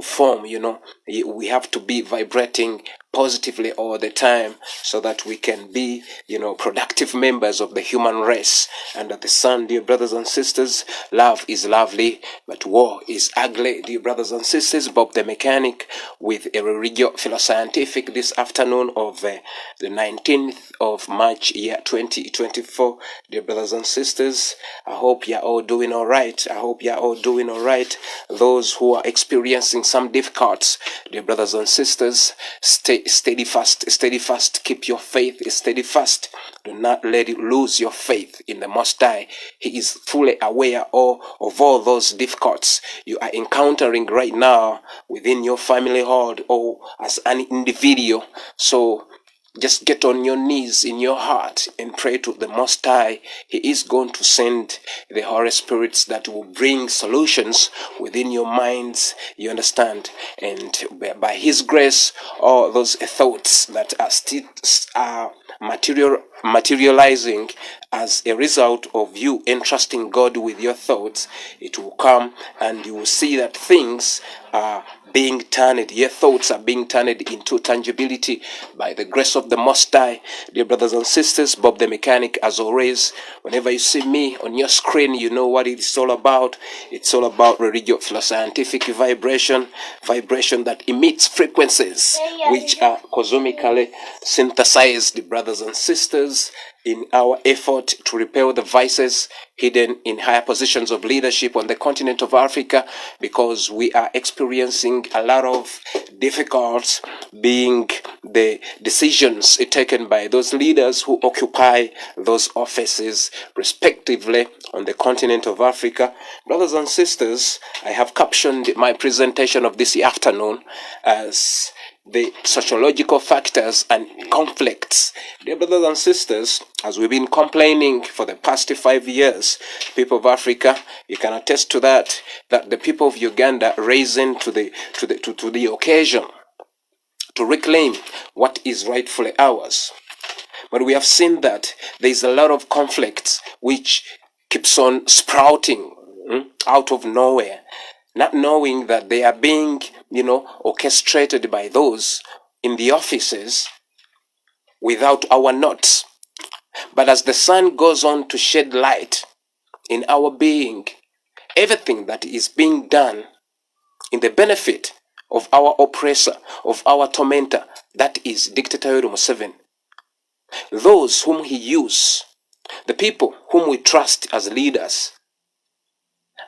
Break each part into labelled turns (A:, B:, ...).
A: form. We have to be vibrating positively all the time so that we can be, productive members of the human race under the sun. Dear brothers and sisters, love is lovely, but war is ugly. Dear brothers and sisters, Bob the Mechanic with a Religio Philoscientific this afternoon of the 19th of March, year 2024. Dear brothers and sisters, I hope you're all doing all right. I hope you're all doing all right. Those who are experiencing some difficulties, dear brothers and sisters, stay steady fast, keep your faith steady fast. Do not let you lose your faith in the Most High. He is fully aware of all those difficulties you are encountering right now within your family home or as an individual. So just get on your knees in your heart and pray to the Most High. He is going to send the Holy Spirits that will bring solutions within your minds, you understand? And by His grace, all those thoughts that are still materializing as a result of you entrusting God with your thoughts, it will come and you will see that things are being turned, your thoughts are being turned into tangibility by the grace of the Most High. Dear brothers and sisters, Bob the Mechanic, as always, whenever you see me on your screen, you know what it's all about. It's all about Religio Philoscientific vibration that emits frequencies which are cosmically synthesized, brothers and sisters, in our effort to repel the vices hidden in higher positions of leadership on the continent of Africa, because we are experiencing a lot of difficulties being the decisions taken by those leaders who occupy those offices respectively on the continent of Africa. Brothers and sisters, I have captioned my presentation of this afternoon as the sociological factors and conflicts. Dear brothers and sisters, as we've been complaining for the past 5 years, people of Africa, you can attest to that the people of Uganda risen to the occasion to reclaim what is rightfully ours. But we have seen that there is a lot of conflicts which keeps on sprouting out of nowhere, not knowing that they are being, orchestrated by those in the offices without our notes. But as the sun goes on to shed light in our being, everything that is being done in the benefit of our oppressor, of our tormentor, that is Dictator Museven, those whom he uses, the people whom we trust as leaders,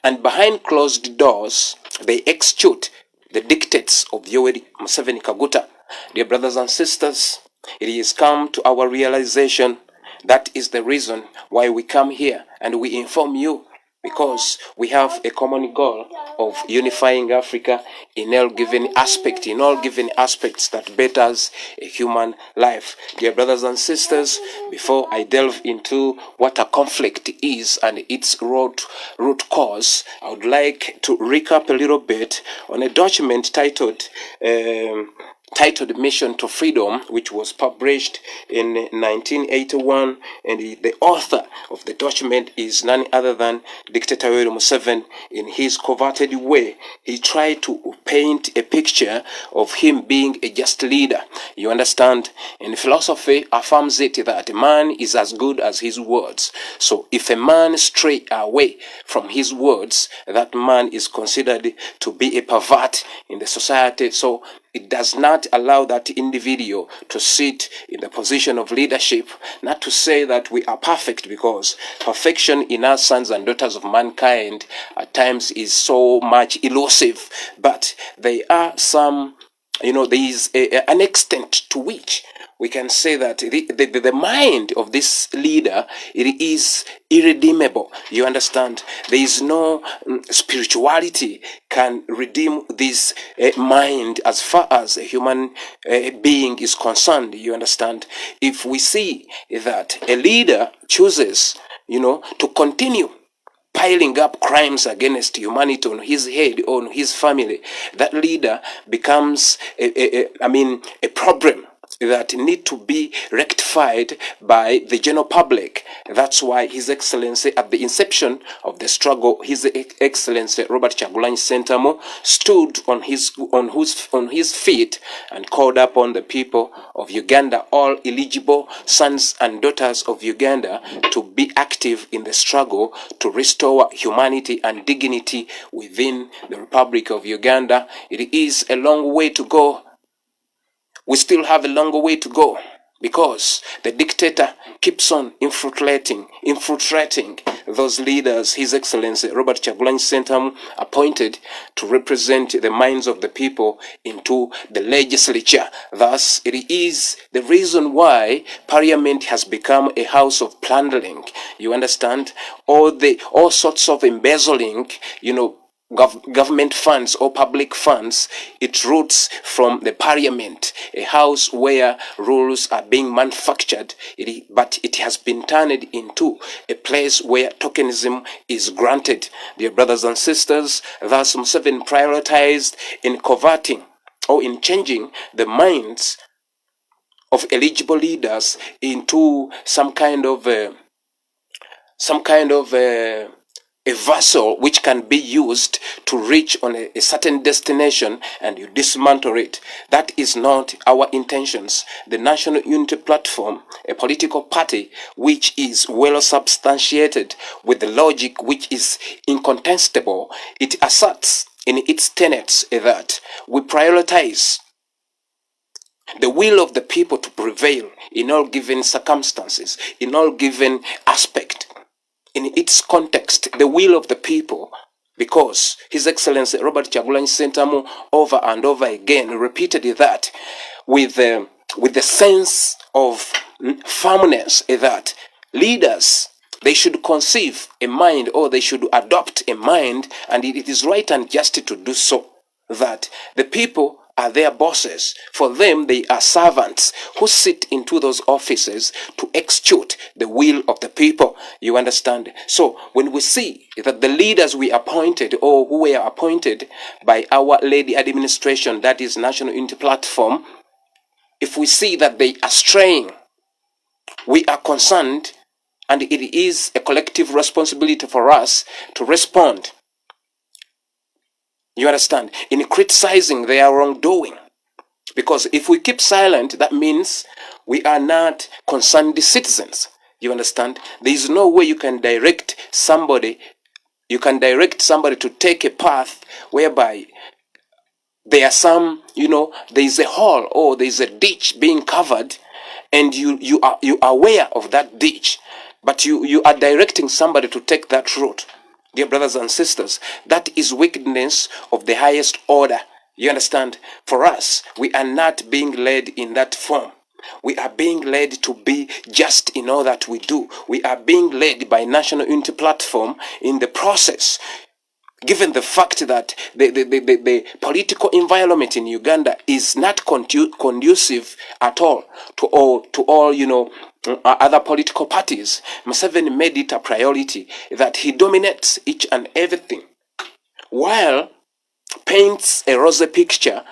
A: and behind closed doors, they execute the dictates of Yoweri Museveni Kaguta. Dear brothers and sisters, it has come to our realization that is the reason why we come here and we inform you, because we have a common goal of unifying Africa in all given aspects that betters a human life. Dear brothers and sisters, before I delve into what a conflict is and its root cause, I would like to recap a little bit on a document titled Mission to Freedom, which was published in 1981, and the author of the document is none other than Dictator Yoweri Museveni. In his coveted way, he tried to paint a picture of him being a just leader. You understand? And philosophy affirms it that man is as good as his words. So if a man stray away from his words, that man is considered to be a pervert in the society. So it does not allow that individual to sit in the position of leadership. Not to say that we are perfect, because perfection in us sons and daughters of mankind at times is so much elusive. But there are some, there is an extent to which we can say that the mind of this leader, it is irredeemable. You understand? There is no spirituality can redeem this mind as far as a human being is concerned. You understand? If we see that a leader chooses, to continue piling up crimes against humanity on his head, on his family, that leader becomes a problem that need to be rectified by the general public. That's why His Excellency, at the inception of the struggle, His Excellency Robert Kyagulanyi Ssentamu stood on his feet and called upon the people of Uganda, all eligible sons and daughters of Uganda, to be active in the struggle to restore humanity and dignity within the Republic of Uganda. It is a long way to go. We still have a longer way to go, because the dictator keeps on infiltrating those leaders His Excellency Robert Kyagulanyi Ssentamu appointed to represent the minds of the people into the legislature. Thus, it is the reason why Parliament has become a house of plundering. You understand? All sorts of embezzling, government funds or public funds, it roots from the Parliament, a house where rules are being manufactured, but it has been turned into a place where tokenism is granted. Dear brothers and sisters, thus Museven prioritized in converting or in changing the minds of eligible leaders into some kind of a vessel which can be used to reach on a certain destination, and you dismantle it. That is not our intentions. The National Unity Platform, a political party which is well substantiated with the logic which is incontestable, it asserts in its tenets that we prioritize the will of the people to prevail in all given circumstances, in all given aspect. In its context, the will of the people, because His Excellency Robert Kyagulanyi Ssentamu over and over again repeated that with the sense of firmness, that leaders, they should conceive a mind, or they should adopt a mind, and it is right and just to do so, that the people are their bosses. For them, they are servants who sit into those offices to execute the will of the people. You understand? So when we see that the leaders we appointed, or who were appointed by our lady administration, that is National Unity Platform, if we see that they are straying, we are concerned, and it is a collective responsibility for us to respond. You understand? In criticizing their wrongdoing. Because if we keep silent, that means we are not concerned citizens. You understand? There is no way you can direct somebody. You can direct somebody to take a path whereby there are some, there is a hole or there is a ditch being covered, and you are aware of that ditch, but you are directing somebody to take that route. Dear brothers and sisters, that is wickedness of the highest order. You understand? For us, we are not being led in that form. We are being led to be just in all that we do. We are being led by National Unity Platform in the process. Given the fact that the political environment in Uganda is not conducive at all to all other political parties, Museven made it a priority that he dominates each and everything, while paints a rosy picture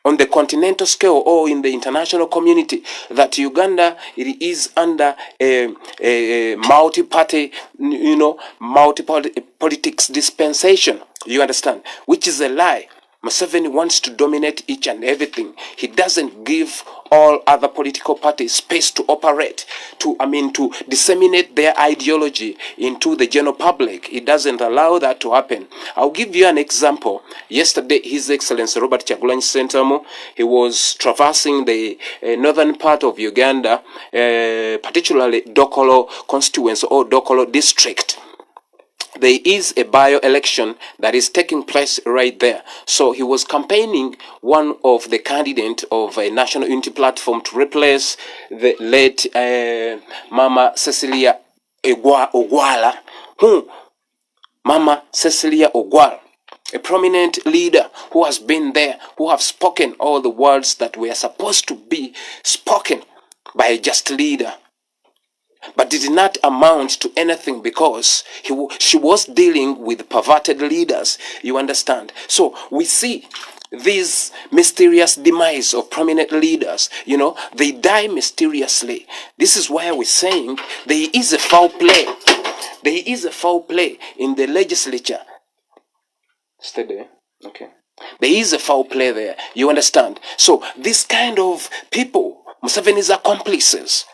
A: on the continental scale or in the international community that Uganda, it is under a multi-party, politics dispensation. You understand? Which is a lie. Museven wants to dominate each and everything. He doesn't give all other political parties space to operate, to disseminate their ideology into the general public. He doesn't allow that to happen. I'll give you an example. Yesterday, His Excellency Robert Kyagulanyi Ssentamu, he was traversing the northern part of Uganda, particularly Dokolo constituency or Dokolo district. There is a by-election that is taking place right there. So he was campaigning one of the candidates of a National Unity Platform to replace the late Mama Cecilia Ogwala. Mama Cecilia Ogwala, a prominent leader who has been there, who have spoken all the words that were supposed to be spoken by a just leader, but did not amount to anything because she was dealing with perverted leaders. You understand? So we see this mysterious demise of prominent leaders, they die mysteriously. This is why we're saying there is a foul play. There is a foul play in the legislature. Stay there. Okay. There is a foul play there. You understand? So this kind of people, Museveni's accomplices,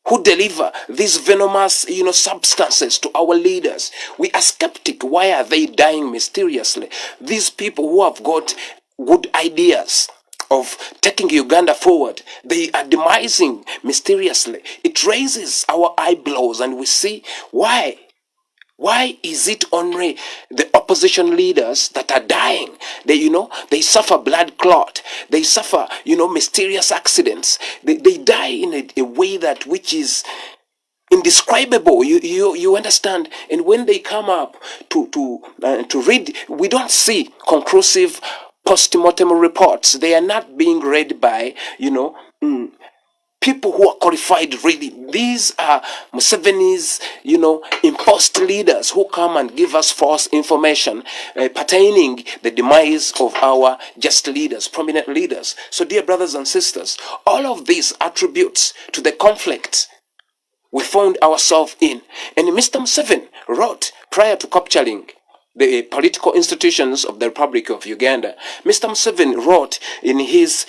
A: who deliver these venomous, substances to our leaders. We are skeptic. Why are they dying mysteriously? These people who have got good ideas of taking Uganda forward, they are demising mysteriously. It raises our eyebrows and we see why. Why is it only the opposition leaders that are dying? They suffer blood clot. They suffer, mysterious accidents. They die in a way that which is indescribable. You understand? And when they come up to read, we don't see conclusive post-mortem reports. They are not being read by, people who are qualified really. These are Museveni's, impost leaders who come and give us false information pertaining the demise of our just leaders, prominent leaders. So dear brothers and sisters, all of these attributes to the conflict we found ourselves in. And Mr. Museven wrote prior to capturing the political institutions of the Republic of Uganda. Mr. Museven wrote in his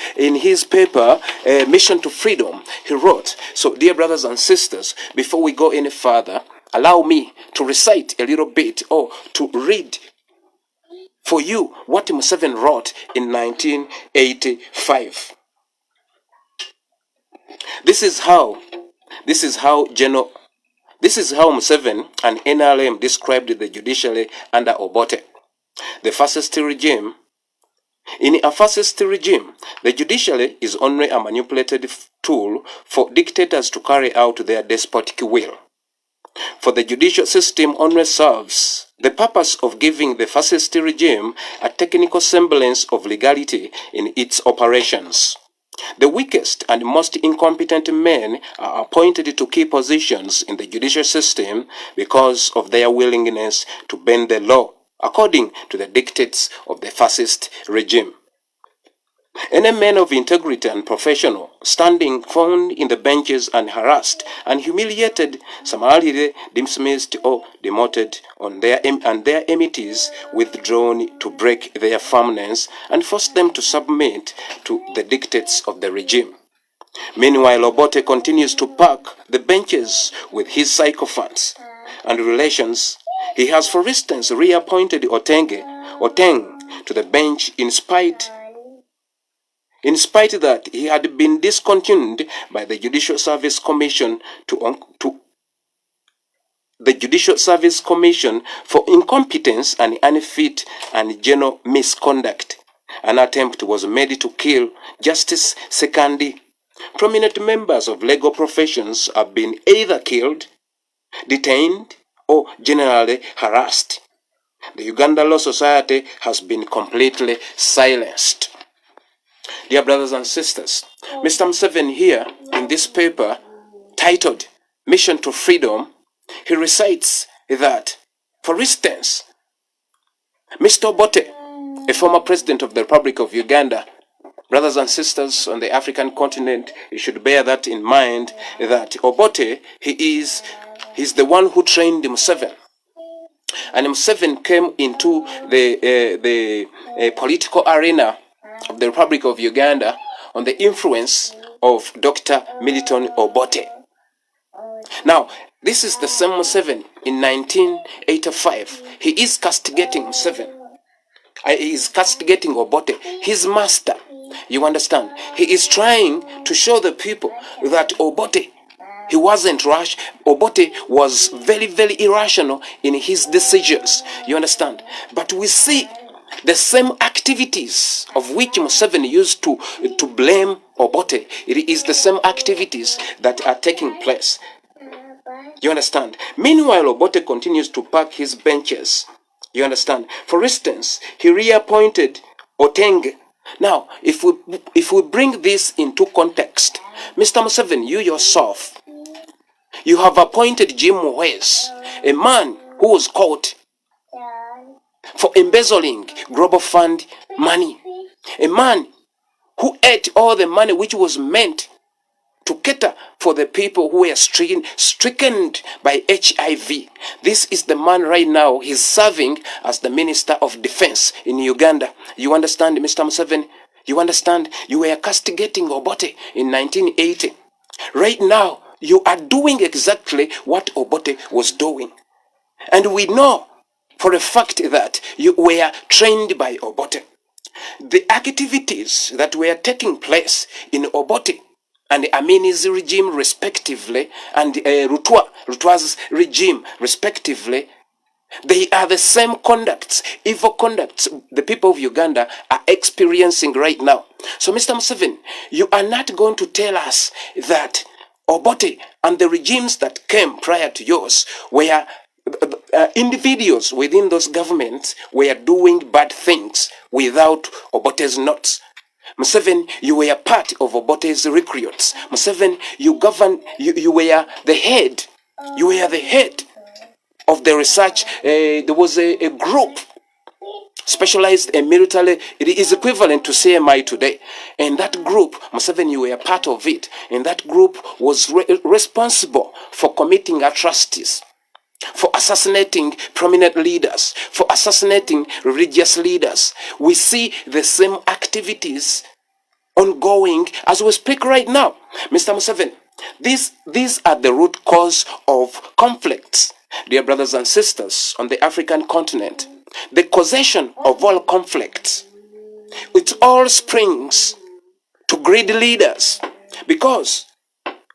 A: paper, Mission to Freedom, he wrote, so dear brothers and sisters, before we go any further, allow me to recite a little bit or to read for you what Museven wrote in 1985. This is how Museven and NRM described the judiciary under Obote, the fascist regime. In a fascist regime, the judiciary is only a manipulated tool for dictators to carry out their despotic will. For the judicial system only serves the purpose of giving the fascist regime a technical semblance of legality in its operations. The weakest and most incompetent men are appointed to key positions in the judicial system because of their willingness to bend the law according to the dictates of the fascist regime. Any men of integrity and professional standing found in the benches and harassed and humiliated, summarily dismissed or demoted and their emities withdrawn to break their firmness and force them to submit to the dictates of the regime. Meanwhile, Obote continues to pack the benches with his sycophants and relations. He has, for instance, reappointed Oteng to the bench in spite that he had been discontinued by the Judicial Service Commission for incompetence and unfit and general misconduct. An attempt was made to kill Justice Sekandi. Prominent members of legal professions have been either killed, detained, or generally harassed. The Uganda Law Society has been completely silenced. Dear brothers and sisters, Mr. Museven here in this paper titled Mission to Freedom, he recites that, for instance, Mr. Obote, a former president of the Republic of Uganda, brothers and sisters on the African continent, you should bear that in mind, that Obote, he's the one who trained Museven. And Museven came into the political arena of the Republic of Uganda on the influence of Dr. Militon Obote. Now, this is the same Museven in 1985. He is castigating Museven. He is castigating Obote, his master. You understand? He is trying to show the people that Obote, he wasn't rash. Obote was very, very irrational in his decisions. You understand? But we see the same activities of which Museven used to blame Obote. It is the same activities that are taking place. You understand? Meanwhile, Obote continues to pack his benches. You understand? For instance, he reappointed Oteng. Now, if we bring this into context, Mr. Museven, you yourself, you have appointed Jim West, a man who was caught for embezzling Global Fund money. a man who ate all the money which was meant to cater for the people who were stricken by HIV. This is the man right now. He's serving as the Minister of Defense in Uganda. You understand, Mr. Museven? You understand? You were castigating Obote in 1980. Right now, you are doing exactly what Obote was doing. And we know for a fact that you were trained by Obote. The activities that were taking place in Obote and Amini's regime respectively, and Rutwa's regime respectively, they are the same conducts, evil conducts the people of Uganda are experiencing right now. So Mr. Museven, you are not going to tell us that Obote and the regimes that came prior to yours were individuals within those governments were doing bad things without Obote's notes. Museven, you were part of Obote's recruits. Museven, you were the head. You were the head of the research. There was a group specialized in military. It is equivalent to CMI today. And that group, Museven, you were part of it. And that group was responsible for committing atrocities, for assassinating prominent leaders, for assassinating religious leaders. We see the same activities ongoing as we speak right now. Mr. Museven, these are the root cause of conflicts, dear brothers and sisters, on the African continent. The causation of all conflicts, it all springs to greedy leaders, because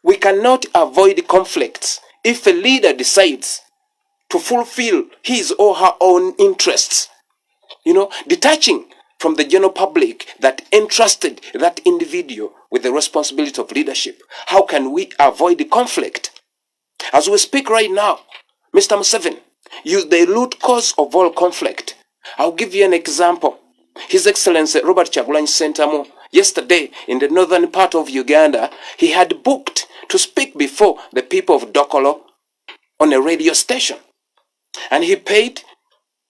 A: we cannot avoid conflicts if a leader decides to fulfill his or her own interests, detaching from the general public that entrusted that individual with the responsibility of leadership. How can we avoid the conflict? As we speak right now, Mr. Museven, the root cause of all conflict. I'll give you an example. His Excellency Robert Kyagulanyi Ssentamu, yesterday in the northern part of Uganda, he had booked to speak before the people of Dokolo on a radio station. And he paid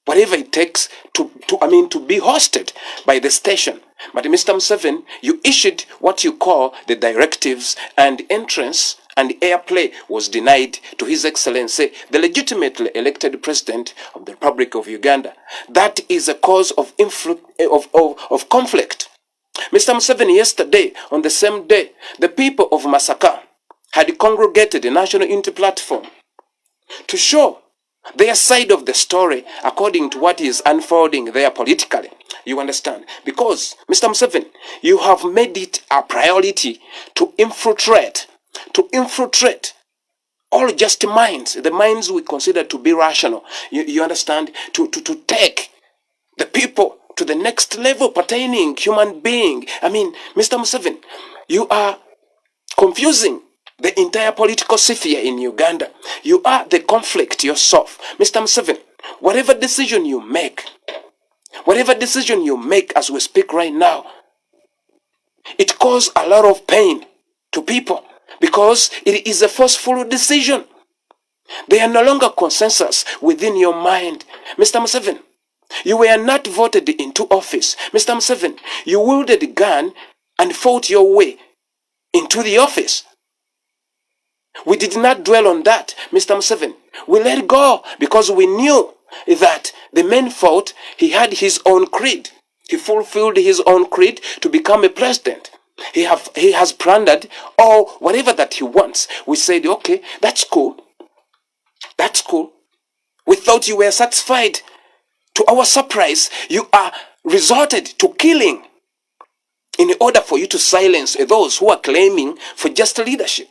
A: whatever it takes to be hosted by the station. But Mr. Museven, you issued what you call the directives, and entrance and airplay was denied to His Excellency, the legitimately elected President of the Republic of Uganda. That is a cause of conflict. Mr. Museven, yesterday, on the same day, the people of Masaka had congregated a national unity platform to show their side of the story according to what is unfolding there politically. You understand? Because, Mr. Museven, you have made it a priority to infiltrate all just minds, the minds we consider to be rational. You understand? To take the people to the next level pertaining human being. Mr. Museven, you are confusing the entire political sphere in Uganda. You are the conflict yourself. Mr. Museven, whatever decision you make as we speak right now, it causes a lot of pain to people because it is a forceful decision. There are no longer consensus within your mind. Mr. Museven, you were not voted into office. Mr. Museven, you wielded a gun and fought your way into the office. We did not dwell on that, Mr. Museven. We let go because we knew that the man fought, he had his own creed. He fulfilled his own creed to become a president. He has plundered or whatever that he wants. We said, okay, that's cool. That's cool. We thought you were satisfied. To our surprise, you are resorted to killing in order for you to silence those who are claiming for just leadership.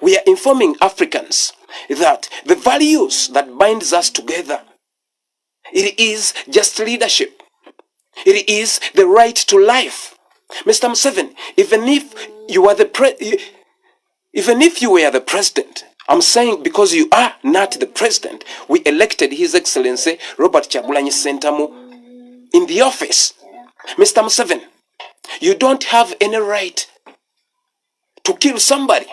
A: We are informing Africans that the values that binds us together, it is just leadership. It is the right to life. Mr. Museven, even if you were the president, I'm saying because you are not the president, we elected His Excellency Robert Kyagulanyi Ssentamu in the office. Mr. Museven, you don't have any right to kill somebody.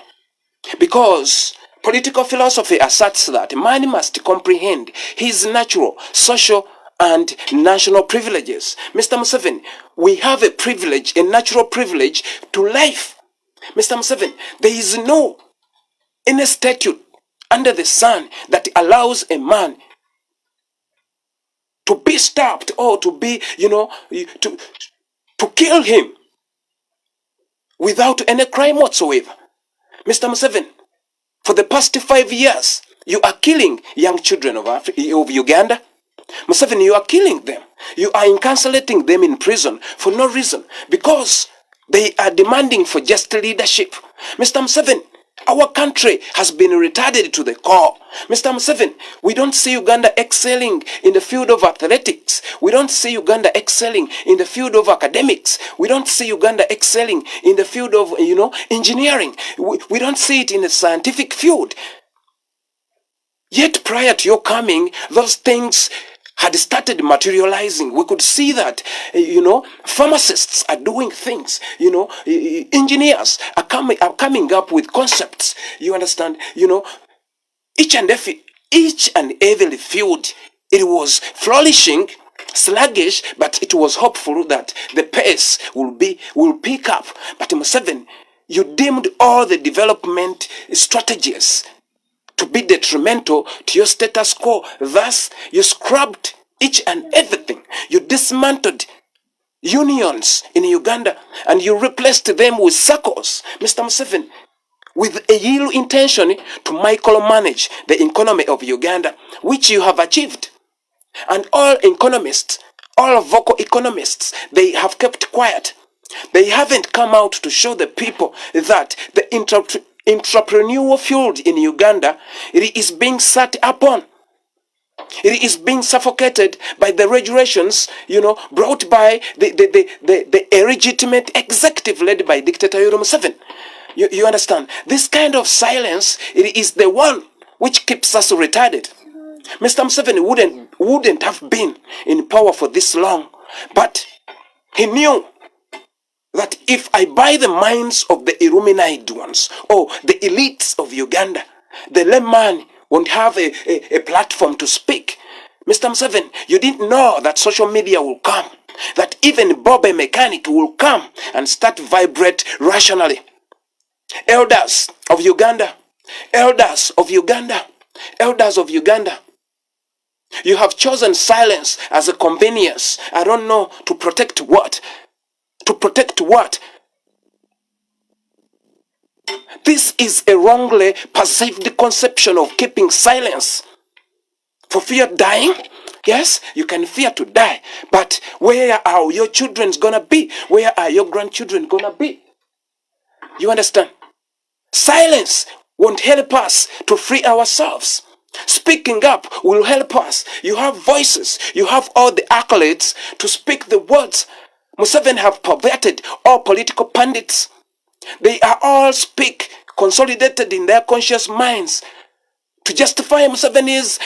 A: Because political philosophy asserts that man must comprehend his natural, social, and national privileges. Mr. Museven, we have a privilege, a natural privilege to life. Mr. Museven, there is no any statute under the sun that allows a man to be stopped or to be, to kill him without any crime whatsoever. Mr. Museven, for the past 5 years, you are killing young children of Uganda. Museven, you are killing them. You are incarcerating them in prison for no reason because they are demanding for just leadership. Mr. Museven, our country has been retarded to the core. Mr. Museven, we don't see Uganda excelling in the field of athletics. We don't see Uganda excelling in the field of academics. We don't see Uganda excelling in the field of, engineering. We don't see it in the scientific field. Yet prior to your coming, those things had started materializing. We could see that, pharmacists are doing things, engineers are coming up with concepts. You understand, each and every field, it was flourishing, sluggish, but it was hopeful that the pace will pick up. But Museven, you deemed all the development strategies to be detrimental to your status quo. Thus, you scrubbed each and everything. You dismantled unions in Uganda and you replaced them with circles. Mr. Museven, with a ill intention to micromanage the economy of Uganda, which you have achieved. And all economists, all vocal economists, they have kept quiet. They haven't come out to show the people that the entrepreneurial field in Uganda, it is being sat upon. It is being suffocated by the regulations, brought by the illegitimate executive led by dictator Yoweri Museven. You understand? This kind of silence, it is the one which keeps us retarded. Mr. Museven wouldn't have been in power for this long, but he knew that if I buy the minds of the illuminated ones or the elites of Uganda, the layman won't have a platform to speak. Mr. Museven, you didn't know that social media will come, that even Bob a mechanic will come and start vibrate rationally. Elders of Uganda, elders of Uganda, elders of Uganda, you have chosen silence as a convenience. I don't know, to protect what? To protect what? This is a wrongly perceived conception of keeping silence. For fear of dying? Yes, you can fear to die. But where are your children gonna be? Where are your grandchildren gonna be? You understand? Silence won't help us to free ourselves. Speaking up will help us. You have voices. You have all the accolades to speak the words. Museven have perverted all political pundits. They are all speak consolidated in their conscious minds to justify Museven's,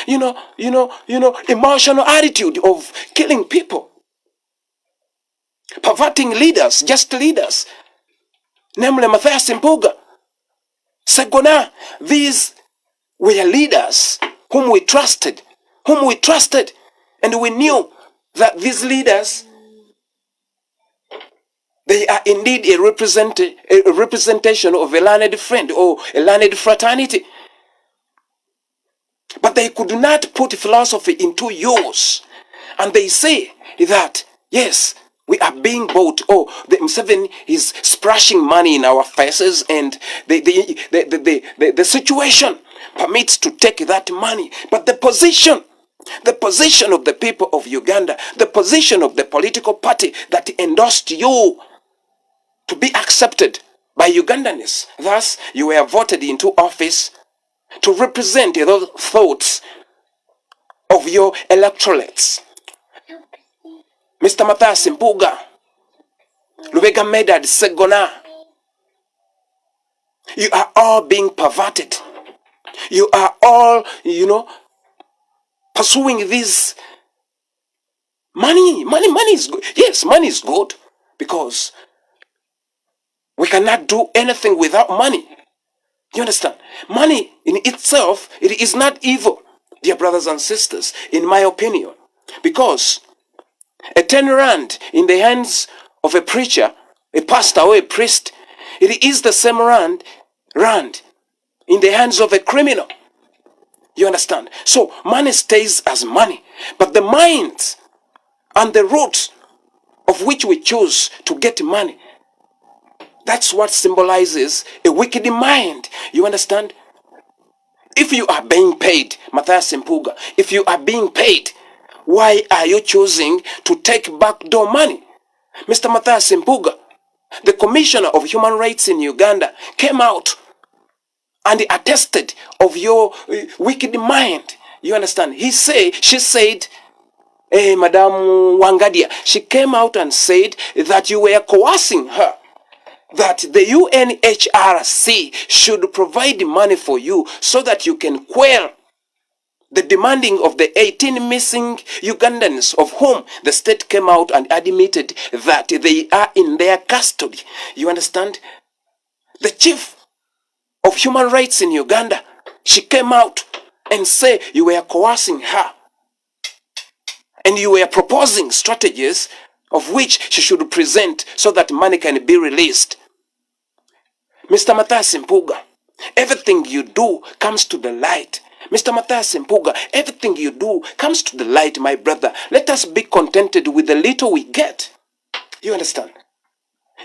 A: emotional attitude of killing people, perverting leaders, just leaders, namely Matthias Mpuga, Segona. These were leaders whom we trusted, and we knew that these leaders, they are indeed a representation of a learned friend or a learned fraternity. But they could not put philosophy into use. And they say that, yes, we are being bought. Oh, the Museven is splashing money in our faces, and the situation permits to take that money. But the position of the people of Uganda, the position of the political party that endorsed you to be accepted by Ugandans. Thus, you were voted into office to represent those thoughts of your electorates. Mr. Matthias Mpuga, Lubega Medad Segona, you are all being perverted. You are all, pursuing this money. Money is good. Yes, money is good because we cannot do anything without money. You understand? Money in itself, it is not evil, dear brothers and sisters, in my opinion. Because a 10 rand in the hands of a preacher, a pastor or a priest, it is the same rand in the hands of a criminal. You understand? So money stays as money, but the minds and the roots of which we choose to get money, that's what symbolizes a wicked mind. You understand? If you are being paid, Matthias Mpuga, if you are being paid, why are you choosing to take backdoor money? Mr. Matthias Mpuga, the Commissioner of Human Rights in Uganda, came out and attested of your wicked mind. You understand? She said, Madam Wangadia, she came out and said that you were coercing her, that the UNHRC should provide money for you so that you can quell the demanding of the 18 missing Ugandans, of whom the state came out and admitted that they are in their custody. You understand? The chief of human rights in Uganda, she came out and said you were coercing her and you were proposing strategies of which she should present so that money can be released. Mr. Matthias Mpuga, everything you do comes to the light. Mr. Matthias Mpuga, everything you do comes to the light, my brother. Let us be contented with the little we get. You understand?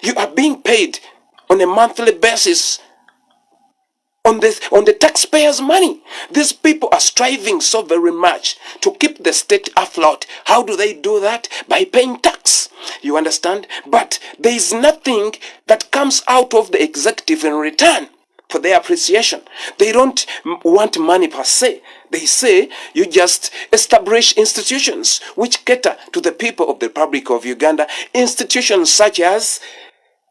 A: You are being paid on a monthly basis on the taxpayers' money. These people are striving so very much to keep the state afloat. How do they do that? By paying tax. You understand? But there is nothing that comes out of the executive in return for their appreciation. They don't want money per se. They say you just establish institutions which cater to the people of the Republic of Uganda. Institutions such as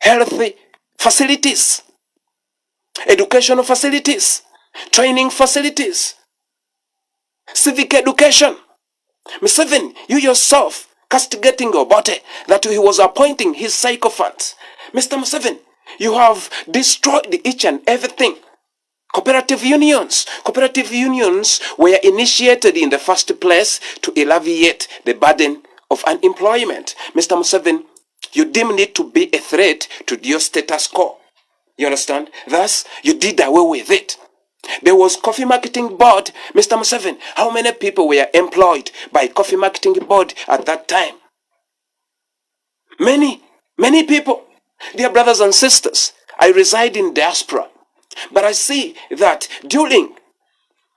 A: healthy facilities, educational facilities, training facilities, civic education. Museven, you yourself castigating Obote that he was appointing his sycophants. Mr. Museven, you have destroyed each and everything. Cooperative unions were initiated in the first place to alleviate the burden of unemployment. Mr. Museven, you deemed it to be a threat to your status quo. You understand? Thus, you did away with it. There was coffee marketing board. Mr. Museven, how many people were employed by coffee marketing board at that time? Many people. Dear brothers and sisters, I reside in diaspora, but I see that during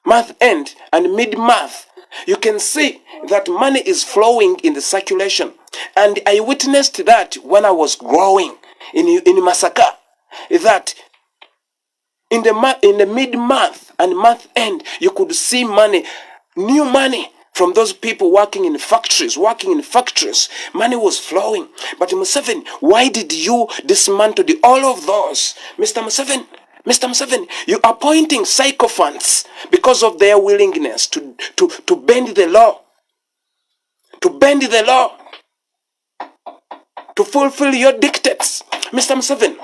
A: month end and mid-month, you can see that money is flowing in the circulation. And I witnessed that when I was growing in Masaka, that in the mid-month and month end, you could see money, new money from those people working in factories. Money was flowing. But Museven, why did you dismantle all of those? Mr. Museven, you are appointing sycophants because of their willingness to bend the law. To bend the law. To fulfill your dictates. Mr. Museven,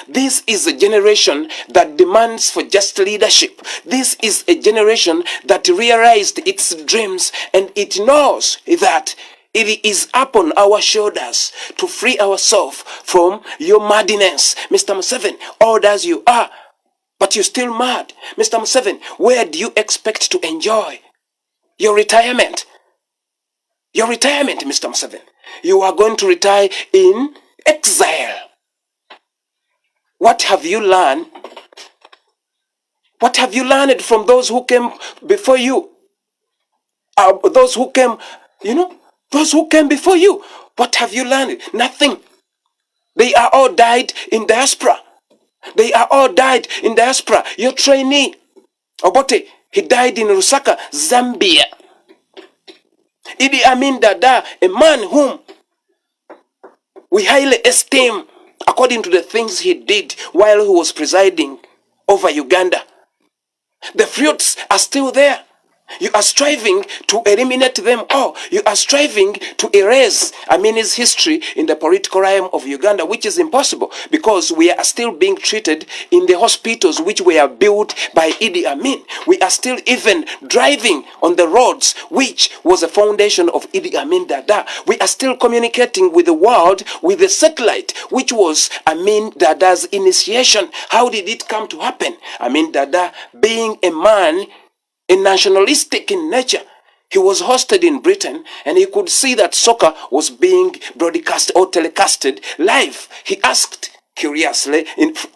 A: this is a generation that demands for just leadership. This is a generation that realized its dreams, and it knows that it is upon our shoulders to free ourselves from your madness. Mr. Museven, old as you are, but you're still mad. Mr. Museven, where do you expect to enjoy your retirement? Your retirement, Mr. Museven. You are going to retire in exile. What have you learned? What have you learned from those who came before you? Those who came before you. What have you learned? Nothing. They are all died in diaspora. Your trainee, Obote, he died in Lusaka, Zambia. Idi Amin Dada, a man whom we highly esteem according to the things he did while he was presiding over Uganda. The fruits are still there. You are striving to eliminate them all. You are striving to erase Amin's history in the political realm of Uganda, which is impossible because we are still being treated in the hospitals which were built by Idi Amin. We are still even driving on the roads which was a foundation of Idi Amin Dada. We are still communicating with the world with the satellite which was Amin Dada's initiation. How did it come to happen? Amin Dada, being a man nationalistic in nature, he was hosted in Britain and he could see that soccer was being broadcast or telecasted live. He asked curiously,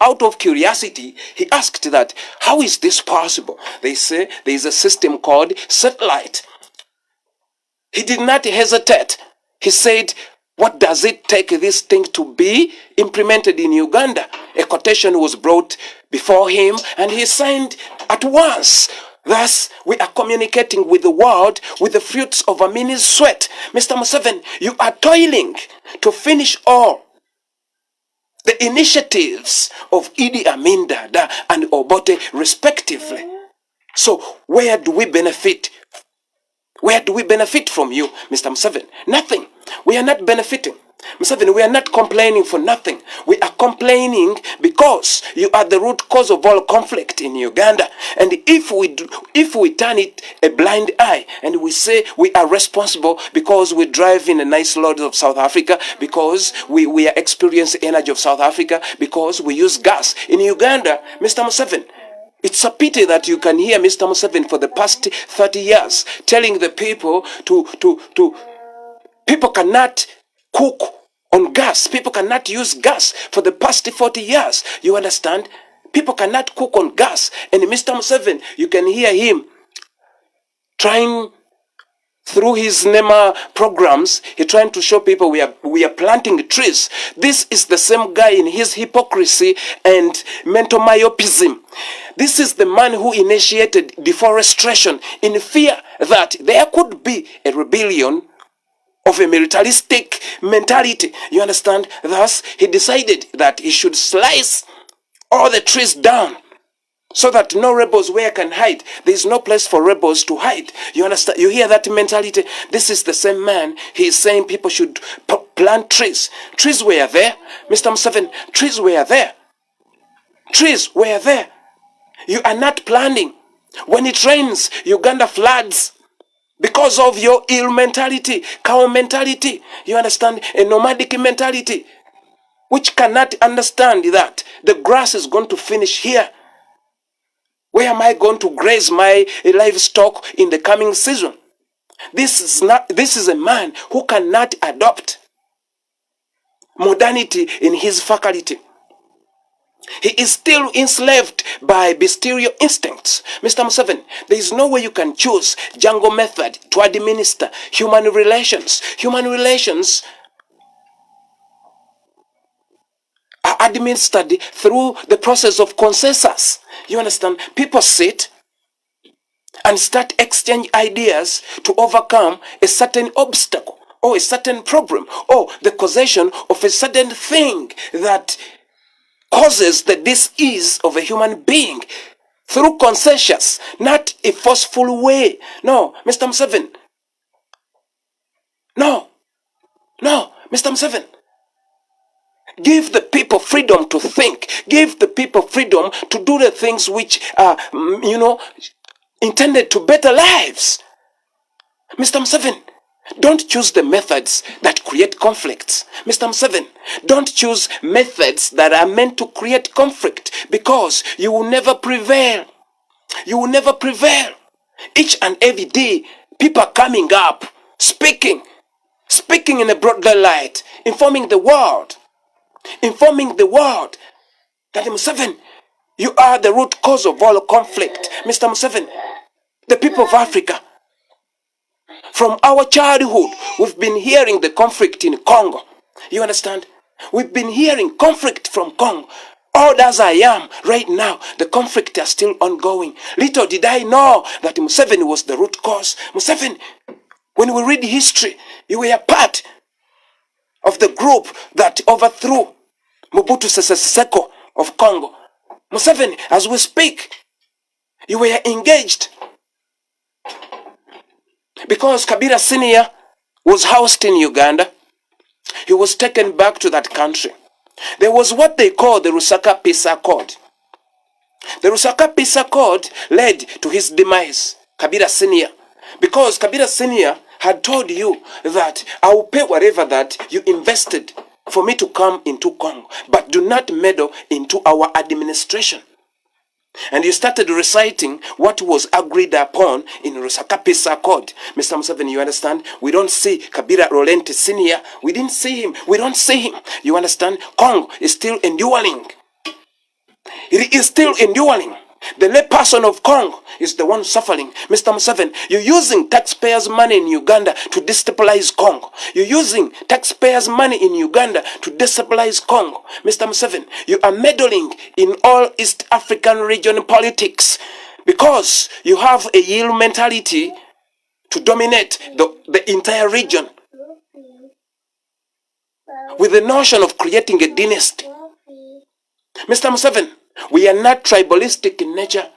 A: out of curiosity, he asked that, how is this possible? They say there is a system called satellite. He did not hesitate. He said, what does it take this thing to be implemented in Uganda? A quotation was brought before him and he signed at once. Thus, we are communicating with the world with the fruits of Amin's sweat. Mr. Museven, you are toiling to finish all the initiatives of Idi Amin Dada and Obote respectively. So, where do we benefit? Where do we benefit from you, Mr. Museven? Nothing. We are not benefiting. Museven, we are not complaining for nothing. We are complaining because you are the root cause of all conflict in Uganda. And if we turn it a blind eye and we say we are responsible because we drive in a nice load of South Africa, because we are experiencing energy of South Africa, because we use gas in Uganda, Mr. Museven, it's a pity that you can hear Mr. Museven for the past 30 years telling the people people cannot cook on gas. People cannot use gas for the past 40 years. You understand? People cannot cook on gas. And Mr. Museven, you can hear him trying through his NEMA programs, he's trying to show people we are planting trees. This is the same guy in his hypocrisy and mental myopism. This is the man who initiated deforestation in fear that there could be a rebellion of a militaristic mentality. You understand? Thus, he decided that he should slice all the trees down so that no rebels where can hide. There is no place for rebels to hide. You understand? You hear that mentality? This is the same man. He is saying people should plant trees. Trees were there. Mr. Museven, trees were there. Trees were there. You are not planning. When it rains, Uganda floods. Because of your ill mentality, cow mentality, you understand, a nomadic mentality, which cannot understand that the grass is going to finish here. Where am I going to graze my livestock in the coming season? This is a man who cannot adopt modernity in his faculty. He is still enslaved by bestial instincts. Mr. Museven, there is no way you can choose jungle method to administer human relations. Human relations are administered through the process of consensus. You understand? People sit and start exchange ideas to overcome a certain obstacle or a certain problem or the causation of a certain thing that causes the dis-ease of a human being through consensus, not a forceful way. No, Mr. Museven. No, Mr. Museven. Give the people freedom to think. Give the people freedom to do the things which are, intended to better lives. Mr. Museven, don't choose the methods that create conflicts. Mr. Museven, don't choose methods that are meant to create conflict because you will never prevail. You will never prevail. Each and every day, people are coming up, speaking in a broader light, informing the world that Museven, you are the root cause of all conflict. Mr. Museven, the people of Africa, from our childhood, we've been hearing the conflict in Congo. You understand? We've been hearing conflict from Congo. Old as I am right now, the conflict is still ongoing. Little did I know that Museven was the root cause. Museven, when we read history, you were a part of the group that overthrew Mobutu Sese Seko of Congo. Museven, as we speak, you were engaged Because Kabila Senior was housed in Uganda, he was taken back to that country. There was what they call the Lusaka Peace Accord. The Lusaka Peace Accord led to his demise, Kabila Senior, because Kabila Senior had told you that I will pay whatever that you invested for me to come into Congo, but do not meddle into our administration. And you started reciting what was agreed upon in Lusaka Peace Accord. Mr. Museven, you understand? We don't see Kabila Laurent Senior. We didn't see him. We don't see him. You understand? Congo is still enduring. It is still enduring. The lay person of Congo is the one suffering. Mr. Museven, you're using taxpayers' money in Uganda to destabilize Congo. You're using taxpayers' money in Uganda to destabilize Congo. Mr. Museven, you are meddling in all East African region politics because you have a yield mentality to dominate the entire region with the notion of creating a dynasty. Mr. Museven, we are not tribalistic in nature.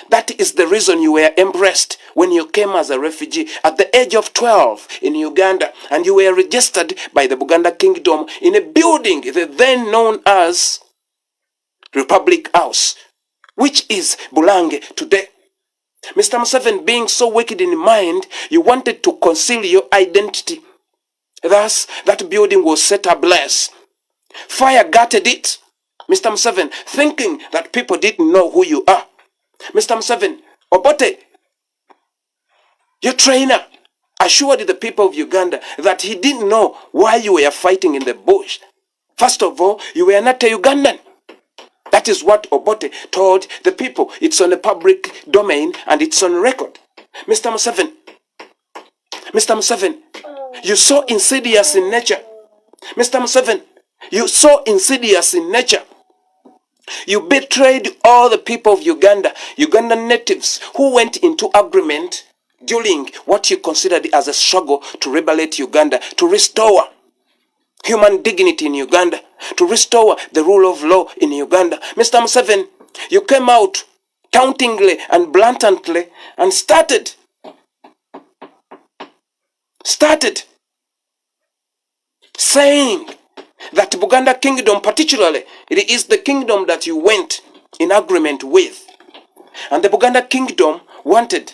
A: That is the reason you were embraced when you came as a refugee at the age of 12 in Uganda, and you were registered by the Buganda Kingdom in a building then known as Republic House, which is Bulange today. Mr. Museven, being so wicked in mind, you wanted to conceal your identity. Thus, that building was set ablaze. Fire gutted it. Mr. Museven, thinking that people didn't know who you are. Mr. Museven, Obote, your trainer, assured the people of Uganda that he didn't know why you were fighting in the bush. First of all, you were not a Ugandan. That is what Obote told the people. It's on the public domain and it's on record. Mr. Museven, you so insidious in nature. Mr. Museven, you so insidious in nature. You betrayed all the people of Uganda, Ugandan natives who went into agreement during what you considered as a struggle to liberate Uganda, to restore human dignity in Uganda, to restore the rule of law in Uganda. Mr. Museven, you came out tauntingly and blatantly and started saying that Buganda Kingdom, particularly, it is the kingdom that you went in agreement with. And the Buganda Kingdom wanted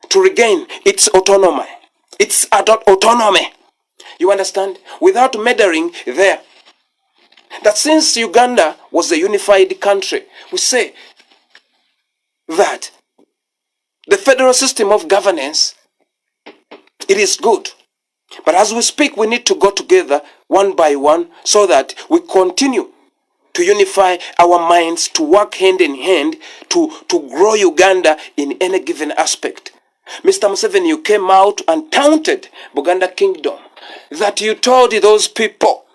A: to regain its autonomy. Its autonomy. You understand? Without meddling there. That since Uganda was a unified country, we say that the federal system of governance, it is good. But as we speak, we need to go together one by one so that we continue to unify our minds, to work hand in hand, to grow Uganda in any given aspect. Mr. Museven, you came out and taunted Buganda Kingdom that you told those people,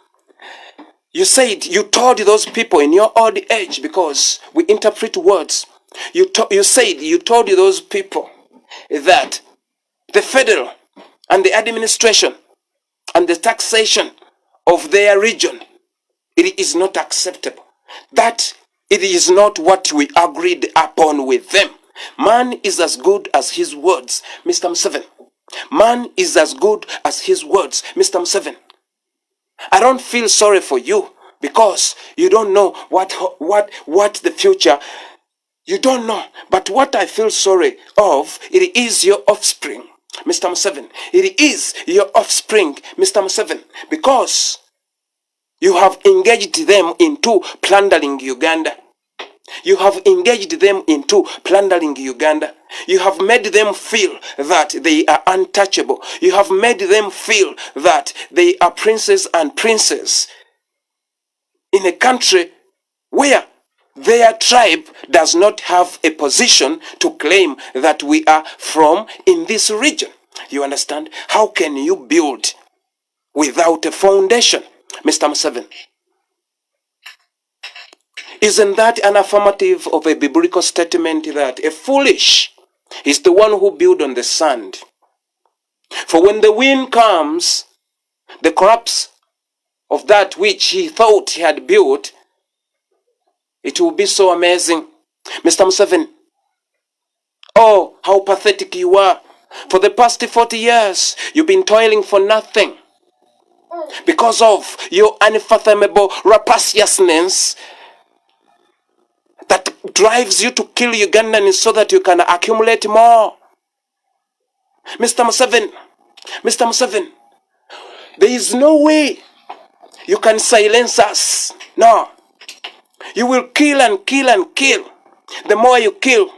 A: you said you told those people in your old age, because we interpret words, you said you told those people that the federal and the administration and the taxation of their region, it is not acceptable. That it is not what we agreed upon with them. Man is as good as his words, Mr. Museven. Man is as good as his words, Mr. Museven. I don't feel sorry for you because you don't know what the future, you don't know. But what I feel sorry of, it is your offspring, Mr. Museven. It is your offspring, Mr. Museven, because you have engaged them into plundering Uganda. You have engaged them into plundering Uganda. You have made them feel that they are untouchable. You have made them feel that they are princes and princesses in a country where their tribe does not have a position to claim that we are from in this region. You understand? How can you build without a foundation, Mr. Museven? Isn't that an affirmative of a biblical statement that a foolish is the one who builds on the sand? For when the wind comes, the collapse of that which he thought he had built, it will be so amazing. Mr. Museven, oh, how pathetic you are. For the past 40 years, you've been toiling for nothing because of your unfathomable rapaciousness that drives you to kill Ugandans so that you can accumulate more. Mr. Museven, there is no way you can silence us. No. You will kill and kill and kill. The more you kill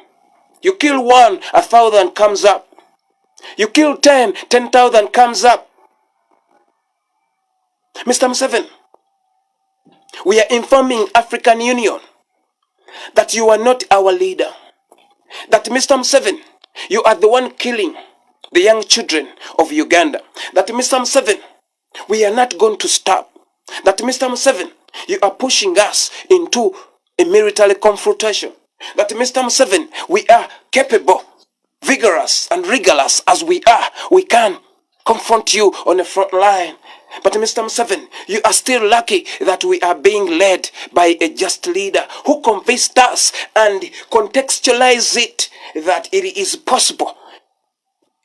A: one, 1,000 comes up. You kill 10, 10,000 comes up. Mr. Museven, we are informing African Union that you are not our leader. That Mr. Museven, you are the one killing the young children of Uganda. That Mr. Museven, we are not going to stop. That Mr. Museven, you are pushing us into a military confrontation. That Mr. Museven, we are capable, vigorous and rigorous as we are. We can confront you on the front line. But Mr. Museven, you are still lucky that we are being led by a just leader who convinced us and contextualized it that it is possible.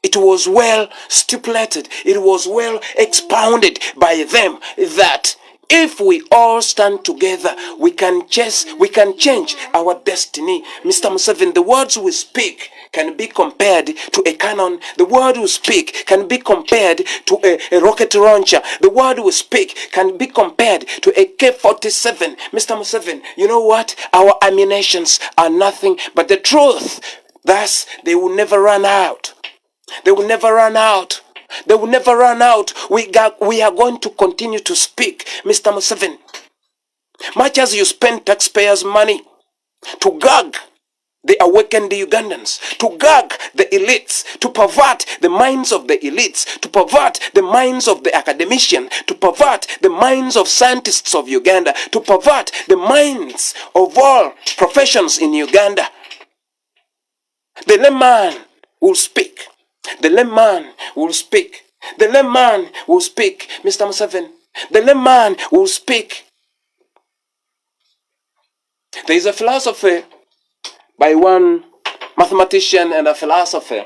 A: It was well stipulated, it was well expounded by them that if we all stand together, we can change our destiny. Mr. Museven, the words we speak can be compared to a cannon. The word we speak can be compared to a rocket launcher. The word we speak can be compared to a K-47. Mr. Museven, you know what? Our ammunitions are nothing but the truth. Thus, they will never run out. They will never run out. They will never run out. We are going to continue to speak, Mr. Museven. Much as you spend taxpayers' money to gag the awakened Ugandans, to gag the elites, to pervert the minds of the elites, to pervert the minds of the academician, to pervert the minds of scientists of Uganda, to pervert the minds of all professions in Uganda. The layman will speak. The layman will speak. The layman will speak, Mr. Museven. The layman will speak. There is a philosophy by one mathematician and a philosopher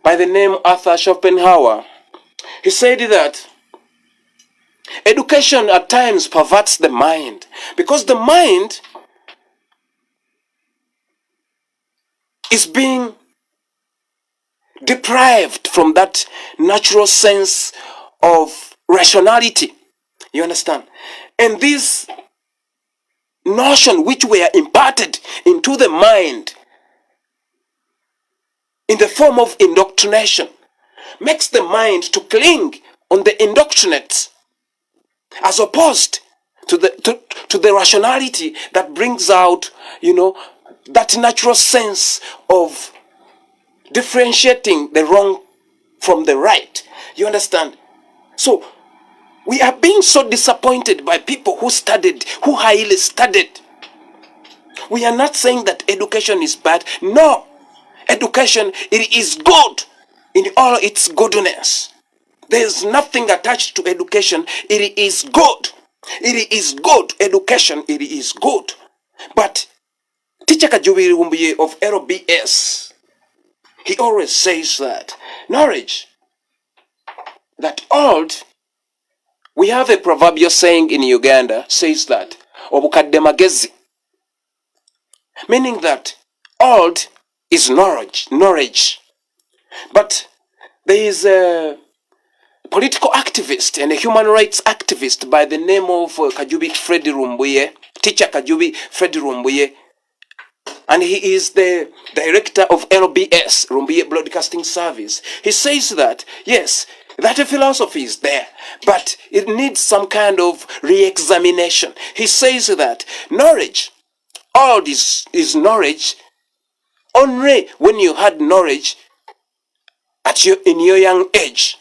A: by the name Arthur Schopenhauer. He said that education at times perverts the mind because the mind is being deprived from that natural sense of rationality. You understand? And this notion which were imparted into the mind in the form of indoctrination makes the mind to cling on the indoctrinates as opposed to the rationality that brings out, that natural sense of differentiating the wrong from the right. You understand? So we are being so disappointed by people who highly studied. We are not saying that education is bad. No. Education, it is good in all its goodness. There is nothing attached to education. It is good. It is good. Education, it is good. But Teacher Kajubi Rumbuye of LBS, he always says that knowledge, that old, we have a proverbial saying in Uganda, says that, obukadde magezi, meaning that old is knowledge. But there is a political activist and a human rights activist by the name of Kajubi Freddy Rumbuye, Teacher Kajubi Freddy Rumbuye, and he is the director of LBS, Rumbuye Broadcasting Service. He says that, yes, that philosophy is there, but it needs some kind of re-examination. He says that knowledge, all this is knowledge, only when you had knowledge in your young age.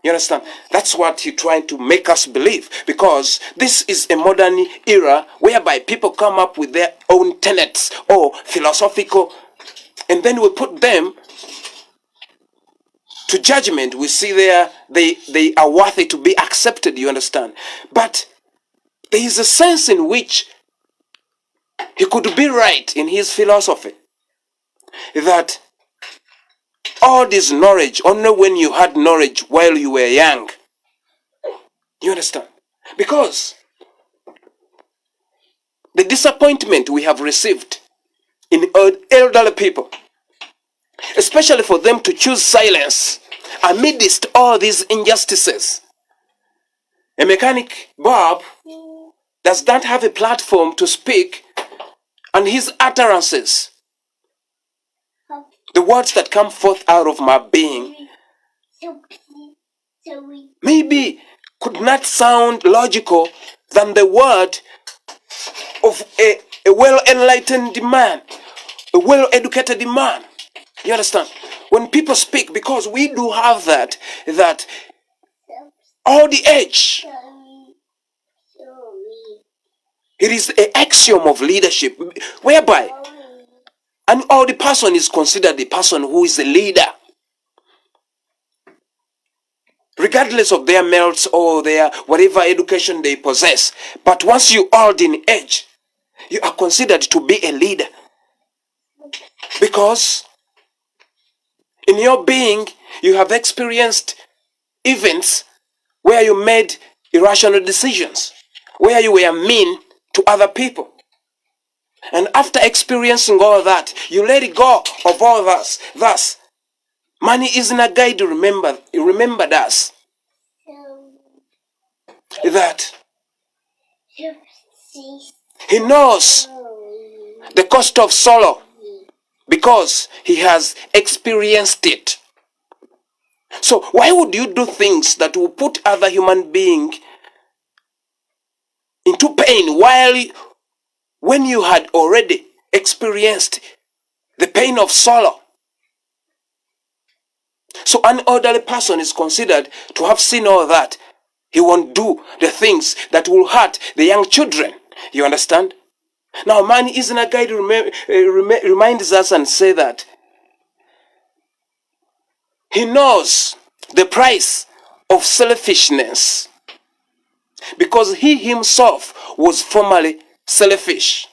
A: You understand? That's what he's trying to make us believe, because this is a modern era whereby people come up with their own tenets or philosophical, and then we put them to judgment. We see they are worthy to be accepted, you understand? But there is a sense in which he could be right in his philosophy, that all this knowledge only when you had knowledge while you were young. You understand? Because the disappointment we have received in elderly people, especially for them to choose silence amidst all these injustices. A mechanic, Bob, does not have a platform to speak, and his utterances, the words that come forth out of my being, maybe could not sound logical than the word of a well-enlightened man, a well-educated man. You understand? When people speak, because we do have that all the age, it is an axiom of leadership, whereby an older person is considered the person who is a leader, regardless of their merits or their whatever education they possess. But once you are old in age, you are considered to be a leader, because in your being you have experienced events where you made irrational decisions, where you were mean to other people. And after experiencing all that, you let it go of all that. Thus, money isn't a guide to remembered us that he knows the cost of sorrow because he has experienced it. So why would you do things that will put other human beings into pain when you had already experienced the pain of sorrow? So an elderly person is considered to have seen all that. He won't do the things that will hurt the young children. You understand? Now, man isn't a guide reminds us and say that he knows the price of selfishness because he himself was formerly selfish.